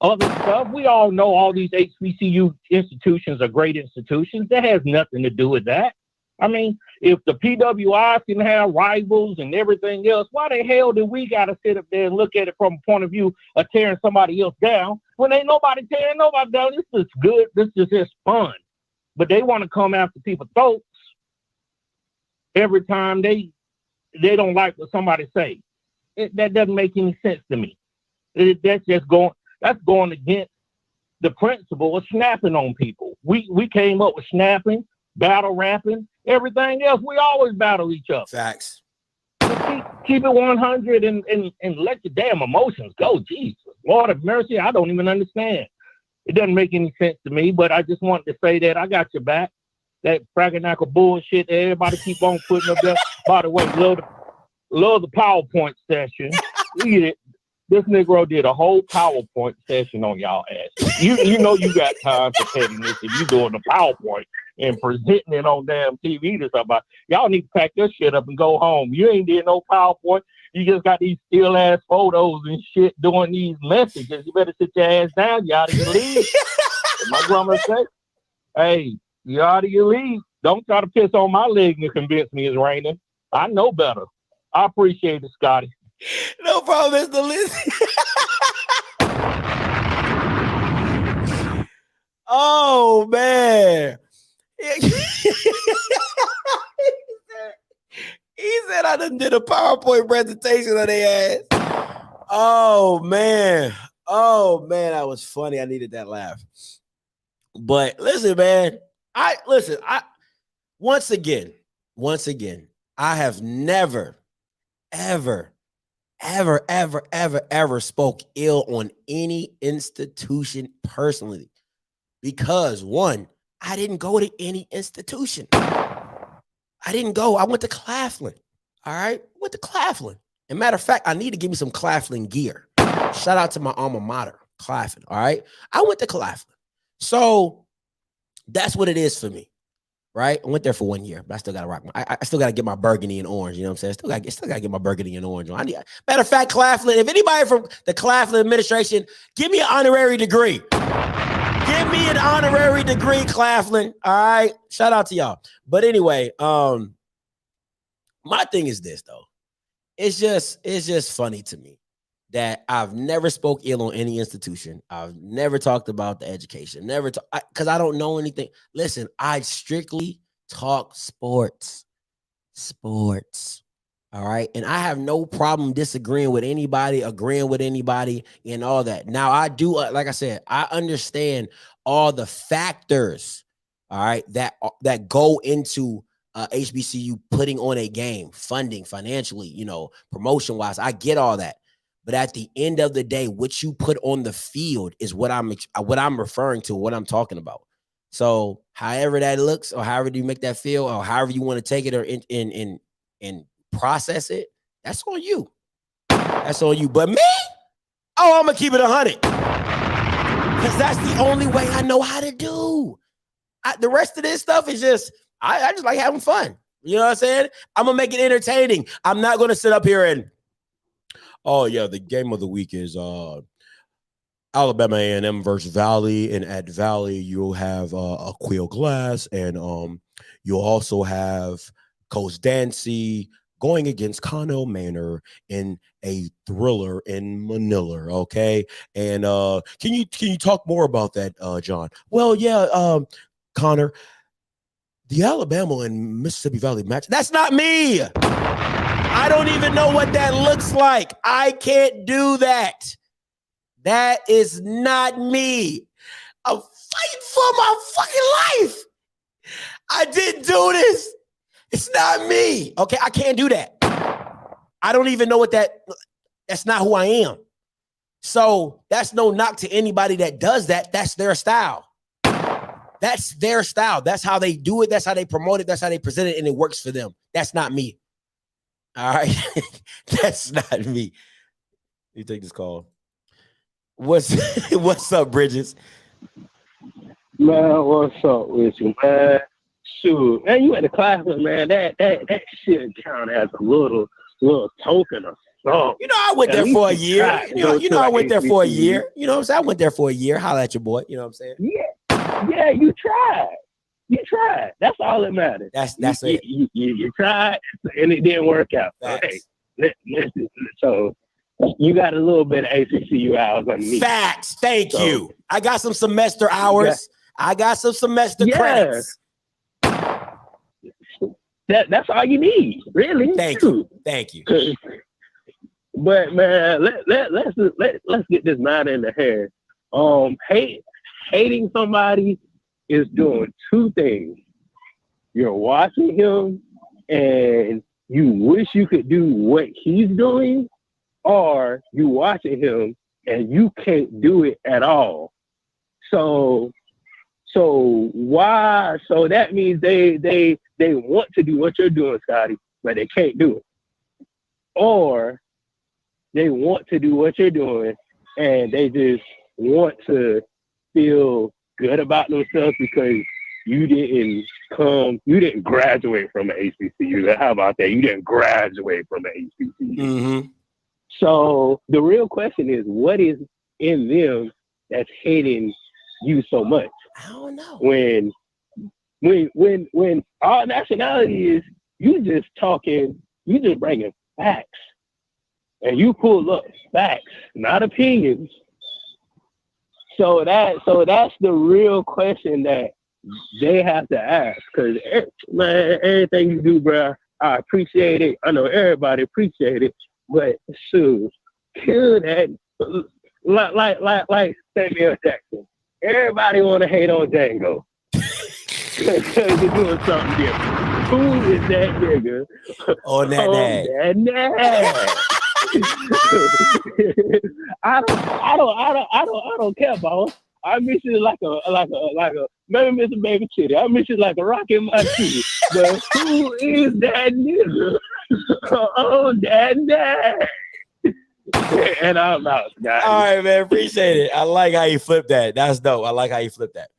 other stuff. We all know all these HBCU institutions are great institutions. That has nothing to do with that. I mean, if the PWIs can have rivals and everything else, why the hell do we got to sit up there and look at it from a point of view of tearing somebody else down when ain't nobody tearing nobody down? This is good. This is just fun. But they want to come after people's throats every time they don't like what somebody say. That doesn't make any sense to me. That's going against the principle of snapping on people. We came up with snapping, battle rapping, everything else. We always battle each other. Facts. Keep it 100 and let your damn emotions go. Jesus, Lord of mercy, I don't even understand. It doesn't make any sense to me, but I just wanted to say that I got your back. That fraganackle bullshit that everybody keep on putting up there. By the way, love the PowerPoint session. Look at it. This Negro did a whole PowerPoint session on y'all ass. You know you got time for pettiness if you doing the PowerPoint and presenting it on damn TV to somebody. Y'all need to pack your shit up and go home. You ain't did no PowerPoint. You just got these still ass photos and shit doing these messages. You better sit your ass down. You out of your league. My grandma say, hey, you out of your league. Don't try to piss on my leg and convince me it's raining. I know better. I appreciate it, Scotty. No problem, Mr. Lindsay. Oh man. He said I done did a PowerPoint presentation of their ass. Oh man. That was funny. I needed that laugh. But listen, man. Once again, I have never, ever spoke ill on any institution personally. Because one, I didn't go to any institution. I didn't go. I went to Claflin. All right, went to Claflin. And matter of fact, I need to give me some Claflin gear. Shout out to my alma mater, Claflin. All right, I went to Claflin, so that's what it is for me. Right, I went there for 1 year, but I still gotta rock I still gotta get my burgundy and orange. You know what I'm saying? Still gotta get my burgundy and orange on. Matter of fact, Claflin. If anybody from the Claflin administration, give me an honorary degree. Give me an honorary degree, Claflin. All right, shout out to y'all. But anyway, my thing is this though. It's just funny to me that I've never spoke ill on any institution. I've never talked about the education. Because I don't know anything. Listen, I strictly talk sports. Sports. All right. And I have no problem disagreeing with anybody, agreeing with anybody, and all that. Now, I do, like I said, I understand all the factors, all right, that go into HBCU putting on a game, funding, financially, you know, promotion wise. I get all that. But at the end of the day, what you put on the field is what I'm referring to, what I'm talking about. So however that looks, or however you make that feel, or however you want to take it or in process it, that's on you. That's on you. But me, I'm gonna keep it 100. Because that's the only way I know how to do. The rest of this stuff is just, I just like having fun. You know what I'm saying? I'm gonna make it entertaining. I'm not gonna sit up here and, oh yeah, the game of the week is Alabama A&M versus Valley, and at Valley you'll have Aqeel Glass, and you'll also have Coach Dancy going against Connell Manor in a thriller in Manila. Okay, and can you talk more about that, John? Well, yeah, Connor, the Alabama and Mississippi Valley match. That's not me. I don't even know what that looks like. I can't do that. That is not me. I'm fighting for my fucking life. I didn't do this. It's not me. Okay, I can't do that. I don't even know what that's not who I am. So that's no knock to anybody that does that. That's their style. That's their style. That's how they do it. That's how they promote it. That's how they present it, and it works for them. That's not me. All right. That's not me. You take this call. What's up, Bridges? Man, what's up with you, man? Shoot, man, you at the class, man. That shit count as a little token or something. You know, I went there for a year. You know, I went there for a year. You know what I'm saying? I went there for a year. Holla at your boy. You know what I'm saying? Yeah, you tried. You tried. That's all that matters. That's it. You tried, and it didn't work out. Hey, listen, so you got a little bit of HBCU hours on me. Facts. Thank you. I got some semester hours. I got some semester credits. That's all you need, really. Thank you. But man, let's get this matter in the head. Hating somebody is doing two things. You're watching him and you wish you could do what he's doing, or you watching him and you can't do it at all. So why? So that means they want to do what you're doing, Scotty, but they can't do it. Or they want to do what you're doing and they just want to feel good about themselves because you didn't graduate from an HBCU. How about that? You didn't graduate from an HBCU. Mm-hmm. So the real question is, what is in them that's hating you so much? I don't know. When our nationality is, you just bringing facts. And you pull up facts, not opinions. So that's the real question that they have to ask. Because, man, everything you do, bro, I appreciate it. I know everybody appreciate it. But, shoot, kill that. Like Samuel Jackson. Everybody want to hate on Django. Because they're doing something different. Who is that nigga? On that nag. I don't care, boss. I miss you like a maybe Mr. Baby Chitty. I miss you like a rock in my teeth. But who is that nigga? Oh, dad. And I'm out, guys. All right, man. Appreciate it. I like how you flipped that. That's dope. I like how you flipped that.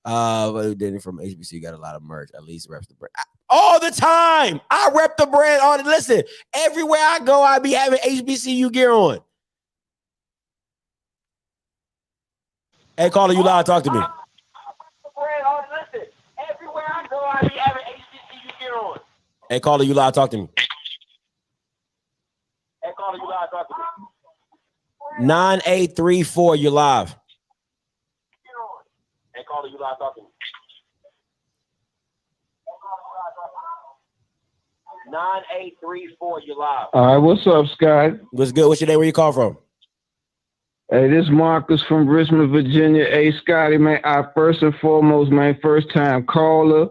Then from HBCU got a lot of merch. At least reps the brand all the time. I rep the brand on it. Listen, everywhere I go, I be having HBCU gear on. Hey, caller, you live. Talk to me. Everywhere I go, I be having HBCU gear on. Hey, caller, you live. Talk to me. Hey, caller, you live. Talk to me. 9834, you live. Hey, caller, you live. Talk to me. 9834, you live. All right, what's up, Scott? What's good? What's your name? Where you call from? Hey, this is Marcus from Richmond, Virginia. Hey, Scotty, man, I first and foremost, man, first time caller.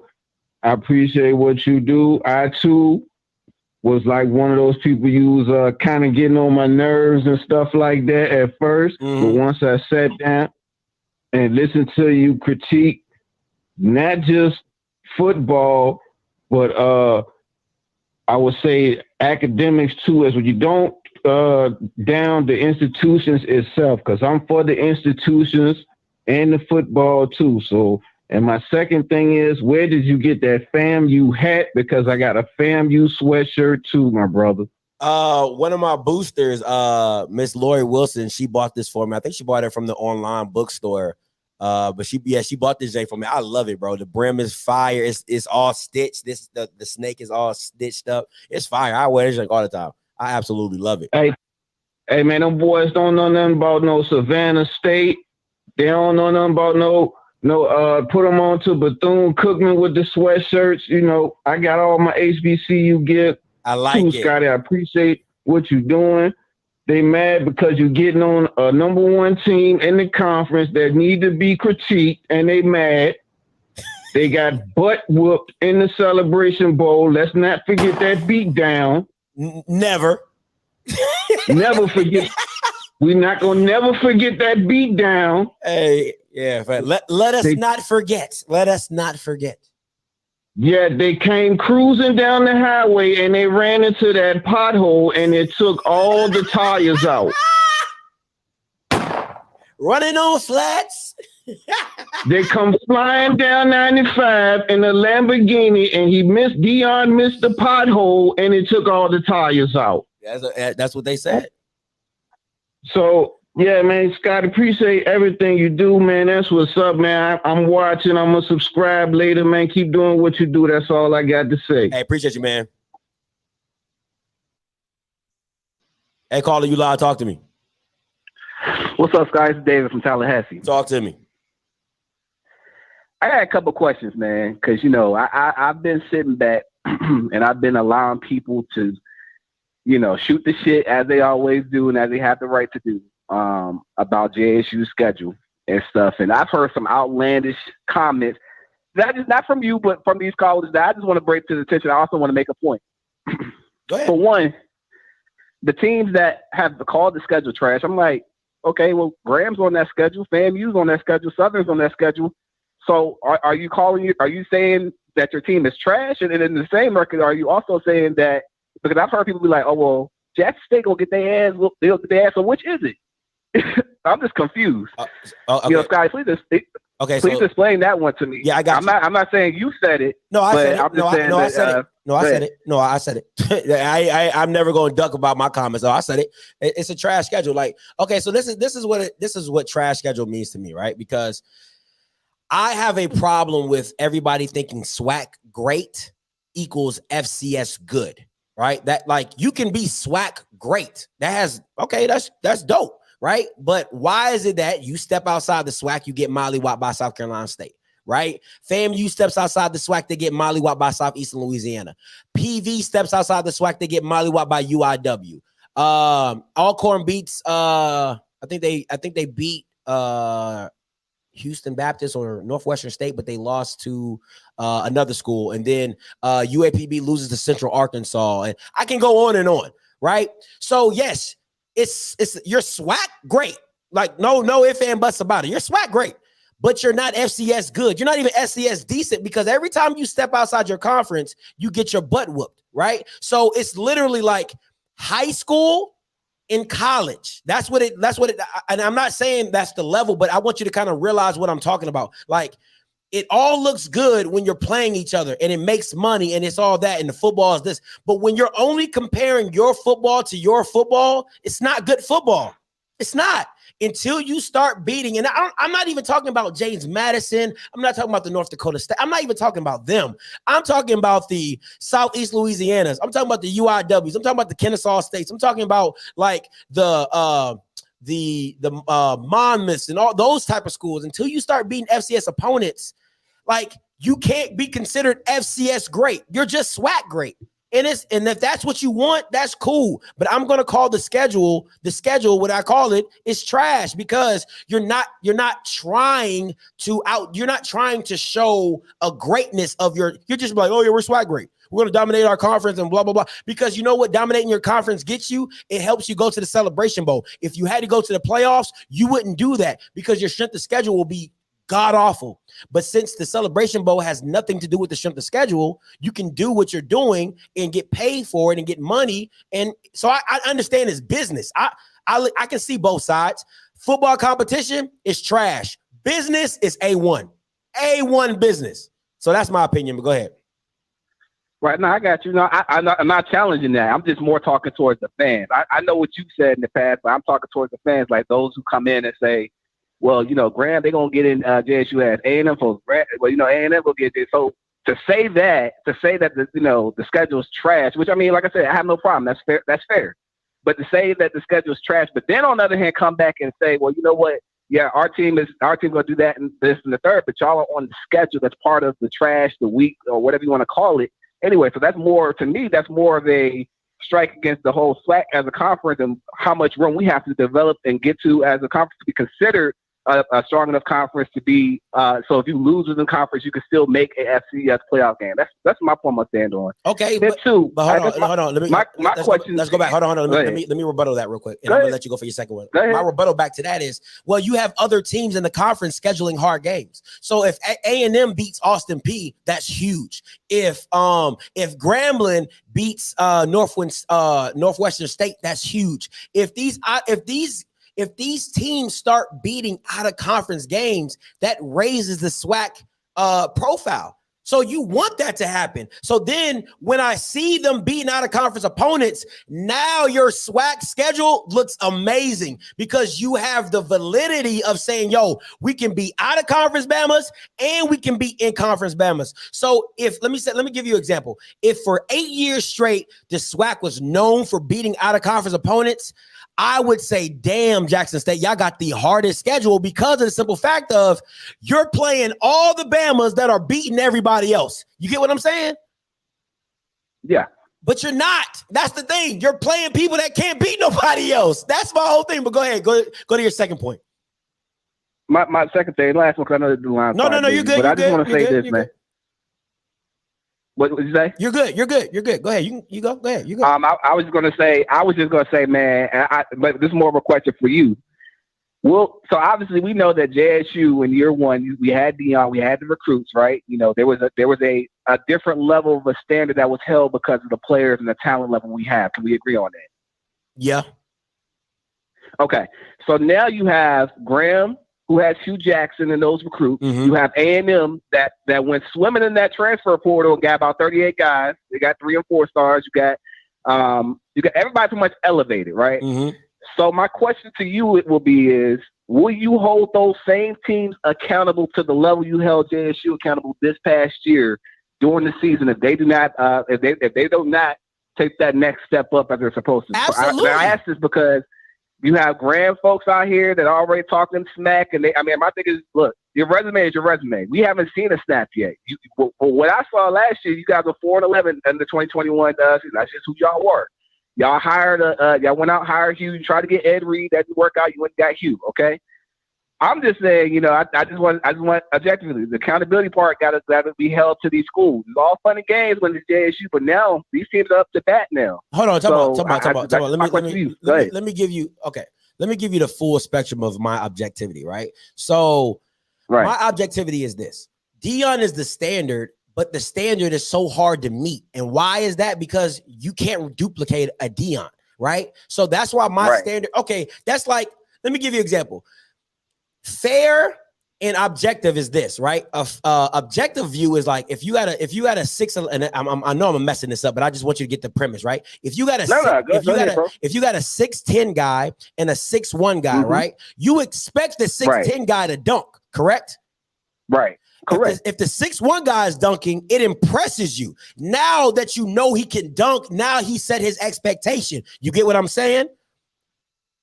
I appreciate what you do. I, too, was like one of those people you was kind of getting on my nerves and stuff like that at first. But once I sat down and listened to you critique, not just football, but I would say academics too, as when you don't down the institutions itself, because I'm for the institutions and the football too. So, and my second thing is, where did you get that FAMU hat? Because I got a FAMU sweatshirt too, my brother. One of my boosters, Miss Lori Wilson, she bought this for me. I think she bought it from the online bookstore. But she bought this J for me. I love it, bro. The brim is fire. It's all stitched. The snake is all stitched up. It's fire. I wear it all the time. I absolutely love it. Hey, man, them boys don't know nothing about no Savannah State. They don't know nothing about no put them on to Bethune-Cookman with the sweatshirts. You know, I got all my HBCU gear. I like it, Scotty. I appreciate what you're doing. They mad because you're getting on a number one team in the conference that need to be critiqued, and they mad. They got butt whooped in the Celebration Bowl. Let's not forget that beat down. Never. Never forget. We're not going to never forget that beat down. Hey, yeah. Let us not forget. Let us not forget. Yeah, they came cruising down the highway and they ran into that pothole and it took all the tires out. Running on flats. They come flying down 95 in a Lamborghini and Dion missed the pothole and it took all the tires out. That's what they said. So, yeah, man, Scott, appreciate everything you do, man. That's what's up, man. I'm watching. I'm going to subscribe later, man. Keep doing what you do. That's all I got to say. Hey, appreciate you, man. Hey, caller, you live. Talk to me. What's up, guys? David from Tallahassee. Talk to me. I got a couple questions, man, because, you know, I've been sitting back and I've been allowing people to, you know, shoot the shit as they always do and as they have the right to do about JSU's schedule and stuff. And I've heard some outlandish comments, not from you, but from these callers that I just want to bring to the attention. I also want to make a point. Go ahead. For one, the teams that have called the schedule trash, I'm like, okay, well, Graham's on that schedule, FAMU's on that schedule, Southern's on that schedule. So are you saying that your team is trash? And in the same record, are you also saying that, because I've heard people be like, oh, well, Jackson State gonna get their ass, they'll get their ass. So which is it? I'm just confused. Okay. You know, Scott, please explain that one to me. Yeah, I got you. I'm not saying you said it. No, I said it. I'm just saying I said it. No, I said it. I'm never going to duck about my comments. So I said it. It's a trash schedule. Like, okay, so this is what trash schedule means to me, right? Because I have a problem with everybody thinking SWAC great equals FCS good, right? That, like, you can be SWAC great. That's dope, right? But why is it that you step outside the SWAC, you get mollywopped by South Carolina State, right? FAMU steps outside the SWAC, they get mollywopped by Southeastern Louisiana. PV steps outside the SWAC, they get mollywopped by UIW. Alcorn beats, I think they beat Houston Baptist or Northwestern State, but they lost to another school. And then UAPB loses to Central Arkansas. And I can go on and on, right? So yes, it's your SWAC great. Like no ifs and buts about it. Your SWAC great. but you're not FCS good. You're not even FCS decent, because every time you step outside your conference, you get your butt whooped, right? So it's literally like high school in college. That's what it, and I'm not saying that's the level, but I want you to kind of realize what I'm talking about. Like, it all looks good when you're playing each other and it makes money and it's all that, and the football is this. But when you're only comparing your football to your football, it's not good football. It's not, until you start beating. And I'm not even talking about James Madison. I'm not talking about the North Dakota State. I'm not even talking about them. I'm talking about the Southeast Louisianas. I'm talking about the UIWs. I'm talking about the Kennesaw States. I'm talking about like the Monmouths and all those type of schools. Until you start beating FCS opponents, like, you can't be considered FCS great. You're just SWAC great. And if that's what you want, that's cool. But I'm gonna call the schedule, what I call it, is trash, because you're not trying to show a greatness of you're just like, oh yeah, we're SWAC great. We're gonna dominate our conference and blah blah blah. Because you know what dominating your conference gets you? It helps you go to the Celebration Bowl. If you had to go to the playoffs, you wouldn't do that, because your strength of schedule will be god awful. But since the Celebration Bowl has nothing to do with the strength of schedule, you can do what you're doing and get paid for it and get money. And so I understand it's business. I can see both sides. Football competition is trash. Business is A1 business. So that's my opinion, but go ahead. Right now, I got you. No, I'm not challenging that. I'm just more talking towards the fans. I know what you said in the past, but I'm talking towards the fans, like those who come in and say, well, you know, Graham, they're going to get in JSU as A&M folks. Well, you know, A&M will get it. So to say that the schedule is trash, which, I mean, like I said, I have no problem. That's fair. That's fair. But to say that the schedule is trash, but then on the other hand, come back and say, well, you know what? Yeah, our team going to do that and this and the third, but y'all are on the schedule that's part of the trash, the week, or whatever you want to call it. Anyway, so that's more, to me, that's more of a strike against the whole SWAC as a conference and how much room we have to develop and get to as a conference to be considered a strong enough conference to be so if you lose within the conference, you can still make a FCS playoff game. That's my point I stand on. Okay, but hold on. Let's go back. Hold on. Let me rebuttal that real quick, and I'm gonna let you go for your second one. My rebuttal back to that is, well, you have other teams in the conference scheduling hard games. So if A&M beats Austin P, that's huge. If Grambling beats Northwestern State, that's huge. If these teams start beating out of conference games, that raises the SWAC profile. So you want that to happen. So then when I see them beating out of conference opponents, now your SWAC schedule looks amazing, because you have the validity of saying, yo, we can be out of conference Bamas and we can be in conference Bamas. So let me give you an example. If for 8 years straight, the SWAC was known for beating out of conference opponents, I would say, damn, Jackson State, y'all got the hardest schedule, because of the simple fact of you're playing all the Bamas that are beating everybody else. You get what I'm saying? Yeah. But you're not. That's the thing. You're playing people that can't beat nobody else. That's my whole thing. But go ahead. Go to your second point. My second thing, last one, because I know the line. No, you're good. But I just want to say this, man. What did you say? You're good. Go ahead. You go. Go ahead. You go. I was just gonna say, man. But this is more of a question for you. Well, so obviously we know that JSU in year one, we had Dion, we had the recruits, right? You know, there was a different level of a standard that was held because of the players and the talent level we have. Can we agree on that? Yeah. Okay. So now you have Graham, who has Hugh Jackson and those recruits. Mm-hmm. You have A&M that went swimming in that transfer portal and got about 38 guys. They got 3 and 4 stars. You got everybody pretty much elevated, right? Mm-hmm. So my question to you will you hold those same teams accountable to the level you held JSU accountable this past year during the season if they do not if they do not take that next step up as they're supposed to? Absolutely. I ask this because you have grand folks out here that are already talking smack, and my thing is, look, your resume is your resume. We haven't seen a snap yet. For what I saw last year, you guys were 4-11 in the 2021 season. That's just who y'all were. Y'all hired y'all went out, hired Hugh, tried to get Ed Reed. That didn't work out. You went and got Hugh. Okay. I'm just saying, I just want objectively, the accountability part got to be held to these schools. It's all fun and games when it's JSU, but now these teams are up to bat now. Hold on, talk about. Let me give you the full spectrum of my objectivity, right? So Right. My objectivity is this. Deion is the standard, but the standard is so hard to meet. And why is that? Because you can't duplicate a Deion, right? So that's why my standard, okay, that's like, let me give you an example. Fair and objective is this, right? Objective view is like if you got a 6, and I know I'm messing this up, but I just want you to get the premise, right? If you got a if you got a 6'10" guy and a 6'1" guy, right? You expect the 6'10" guy to dunk, correct? Right. Correct. If the 6'1" guy is dunking, it impresses you. Now that you know he can dunk, now he set his expectation. You get what I'm saying?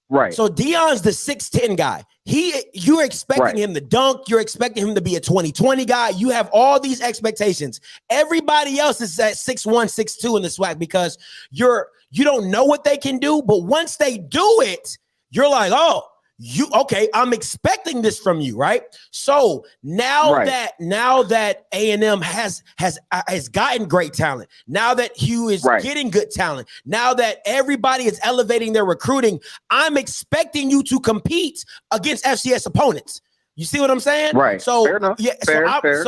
Right. So Deion's the 6'10" guy. You're expecting him to dunk. You're expecting him to be a 20-20 guy. You have all these expectations. Everybody else is at 6'1", 6'2" in the SWAC because you don't know what they can do. But once they do it, you're like, oh, I'm expecting this from you, right? So now that A&M has gotten great talent, now that Hugh is getting good talent, now that everybody is elevating their recruiting, I'm expecting you to compete against FCS opponents. You see what I'm saying? Right. So fair enough. Yeah. Fair.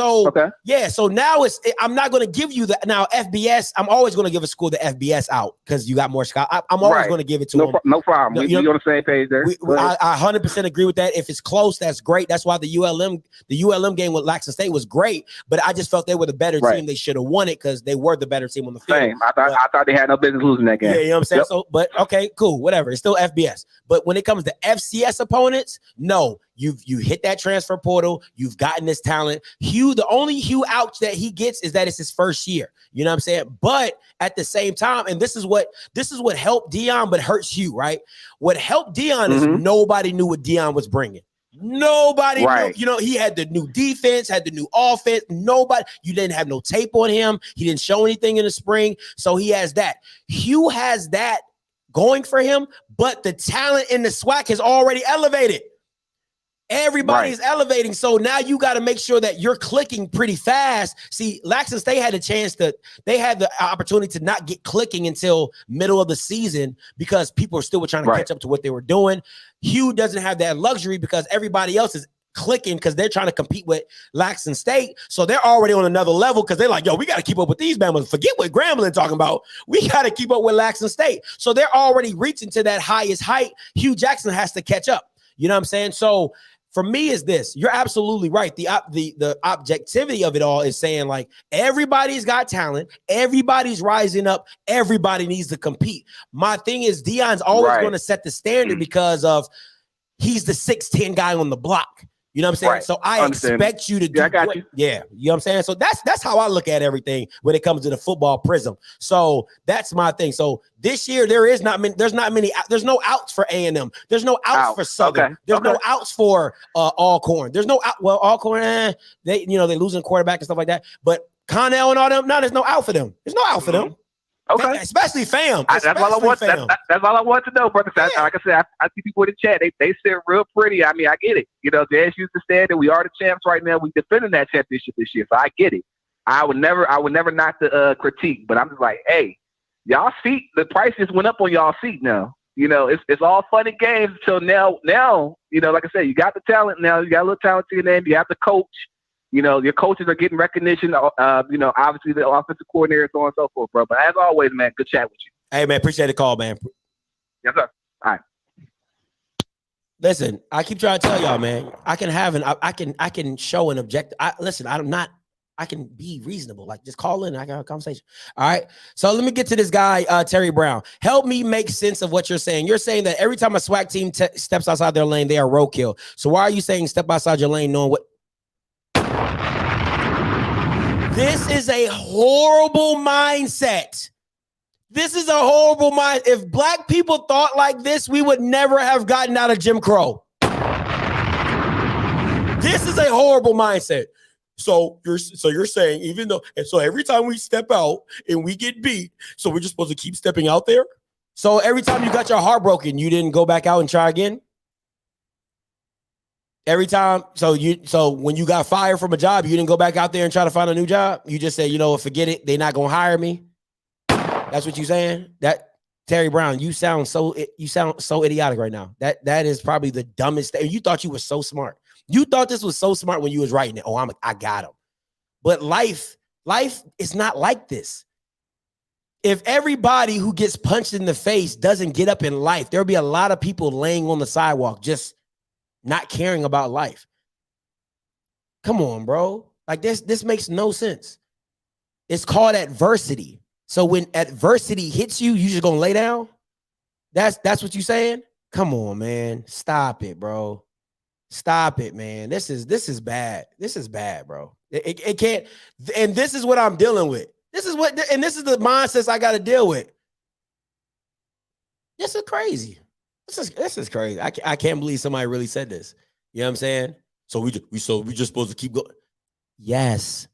So now I'm not going to give you that. Now FBS, I'm always going to give a school the FBS out because you got more Scott. I'm always going to give it to them. No problem. We're on the same page there. I 100% agree with that. If it's close, that's great. That's why the ULM game with Laxton State was great. But I just felt they were the better team. They should have won it because they were the better team on the field. Same. I thought they had no business losing that game. Yeah, you know what I'm saying. So, but okay, cool, whatever. It's still FBS. But when it comes to FCS opponents, no. You hit that transfer portal. You've gotten this talent. The only Hugh ouch that he gets is that it's his first year. You know what I'm saying? But at the same time, and this is what helped Deion, but hurts Hugh, right? What helped Deion is nobody knew what Deion was bringing. Nobody knew. You know, he had the new defense, had the new offense. You didn't have no tape on him. He didn't show anything in the spring. So he has that. Hugh has that going for him, but the talent in the SWAC has already elevated. Everybody's elevating. So now you got to make sure that you're clicking pretty fast. See, Laxton State had the opportunity to not get clicking until middle of the season because people were trying to catch up to what they were doing. Hugh doesn't have that luxury because everybody else is clicking because they're trying to compete with Laxton State. So they're already on another level because they're like, yo, we got to keep up with these Bama's. Forget what Grambling talking about. We got to keep up with Laxton State. So they're already reaching to that highest height. Hugh Jackson has to catch up. You know what I'm saying? So for me is this, you're absolutely right. The objectivity of it all is saying like everybody's got talent, everybody's rising up, everybody needs to compete. My thing is Deion's always going to set the standard because of he's the 6'10" guy on the block. You know what I'm saying? So I expect you to do great. Yeah, you know what I'm saying? So that's how I look at everything when it comes to the football prism. So that's my thing. So this year there's no outs for A&M. There's no outs for Southern. There's no outs for Alcorn. There's no out. Well, Alcorn, they losing quarterback and stuff like that. But Connell and all them, no, there's no out for them. There's no out for them. Okay, especially fam. That's all I want. That's all I want to know, brother. Like I said, I see people in the chat. They sit real pretty. I mean, I get it. You know, Jazz used to stand that we are the champs right now. We defending that championship this year, so I get it. I would never knock the critique, but I'm just like, hey, y'all seat. The price just went up on y'all seat now. You know, it's all fun and games until now. Now, you know, like I said, you got the talent now. You got a little talent to your name. You have the coach. You know, your coaches are getting recognition. You know, obviously the offensive coordinator, so on and so forth, bro. But as always, man, good chat with you. Hey, man, appreciate the call, man. Yes, sir. All right. Listen, I keep trying to tell y'all, man. I can show an objective. I can be reasonable. Like, just call in. I got a conversation. All right. So let me get to this guy, Terry Brown. Help me make sense of what you're saying. You're saying that every time a SWAC team steps outside their lane, they are roadkill. So why are you saying step outside your lane knowing what? This is a horrible mindset. This is a horrible mind. If black people thought like this, we would never have gotten out of Jim Crow. This is a horrible mindset. So you're saying so every time we step out and we get beat, so we're just supposed to keep stepping out there? So every time you got your heart broken, you didn't go back out and try again? Every time, so when you got fired from a job, you didn't go back out there and try to find a new job? You just say, forget it, they're not gonna hire me. That's what you're saying? That Terry Brown, you sound so idiotic right now. That is probably the dumbest thing. You thought you were so smart. You thought this was so smart when you was writing it. Oh, I got him. But life is not like this. If everybody who gets punched in the face doesn't get up in life, there'll be a lot of people laying on the sidewalk just not caring about life. Come on, bro. Like this makes no sense. It's called adversity. So when adversity hits you, you just gonna lay down? That's what you saying? Come on, man. Stop it, bro. Stop it, man. This is bad. This is bad, bro. It can't. And this is what I'm dealing with. This is the mindsets I got to deal with. This is crazy. This is crazy. I can't believe somebody really said this. You know what I'm saying? So we just supposed to keep going. Yes.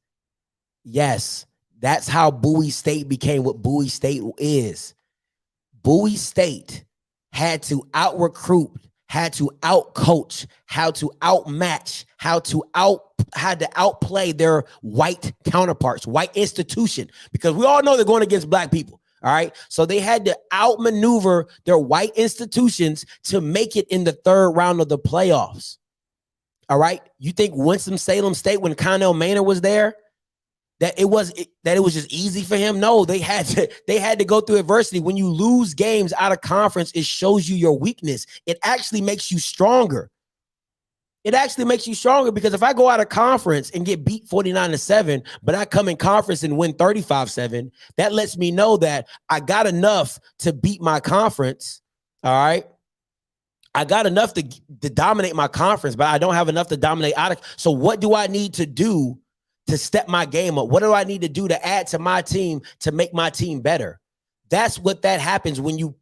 That's how Bowie State became what Bowie State is. Bowie State had to out-recruit, had to out-coach, had to outmatch, had to outplay their white counterparts, white institution, because we all know they're going against black people. All right. So they had to outmaneuver their white institutions to make it in the third round of the playoffs. All right. You think Winston-Salem State, when Connell Maynard was there, that it was just easy for him? No, they had to go through adversity. When you lose games out of conference, it shows you your weakness. It actually makes you stronger. It actually makes you stronger, because if I go out of conference and get beat 49-7, but I come in conference and win 35-7, that lets me know that I got enough to beat my conference. All right. I got enough to dominate my conference, but I don't have enough to dominate out of. So what do I need to do to step my game up? What do I need to do to add to my team to make my team better? That's what that happens when you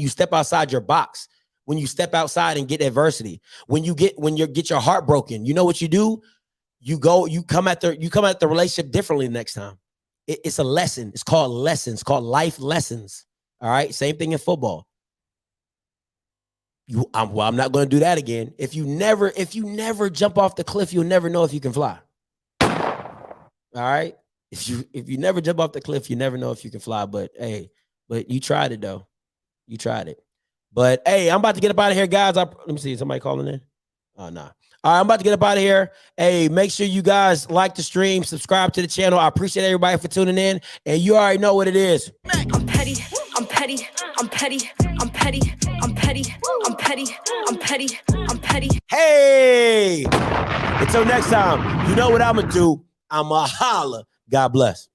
step outside your box, when you step outside and get adversity, when you get your heart broken. You know what you do? You come at the relationship differently next time. It's a lesson. It's called lessons, called life lessons. All right. Same thing in football. I'm not going to do that again. If you never jump off the cliff, you'll never know if you can fly. All right. If you never jump off the cliff, you never know if you can fly. But you tried it though. You tried it. But hey, I'm about to get up out of here, guys. Let me see. Is somebody calling in? Oh, nah. All right, I'm about to get up out of here. Hey, make sure you guys like the stream, subscribe to the channel. I appreciate everybody for tuning in. And you already know what it is. I'm petty. I'm petty. I'm petty. I'm petty. I'm petty. I'm petty. I'm petty. I'm petty. Hey, until next time, you know what I'm going to do. I'm a holla. God bless.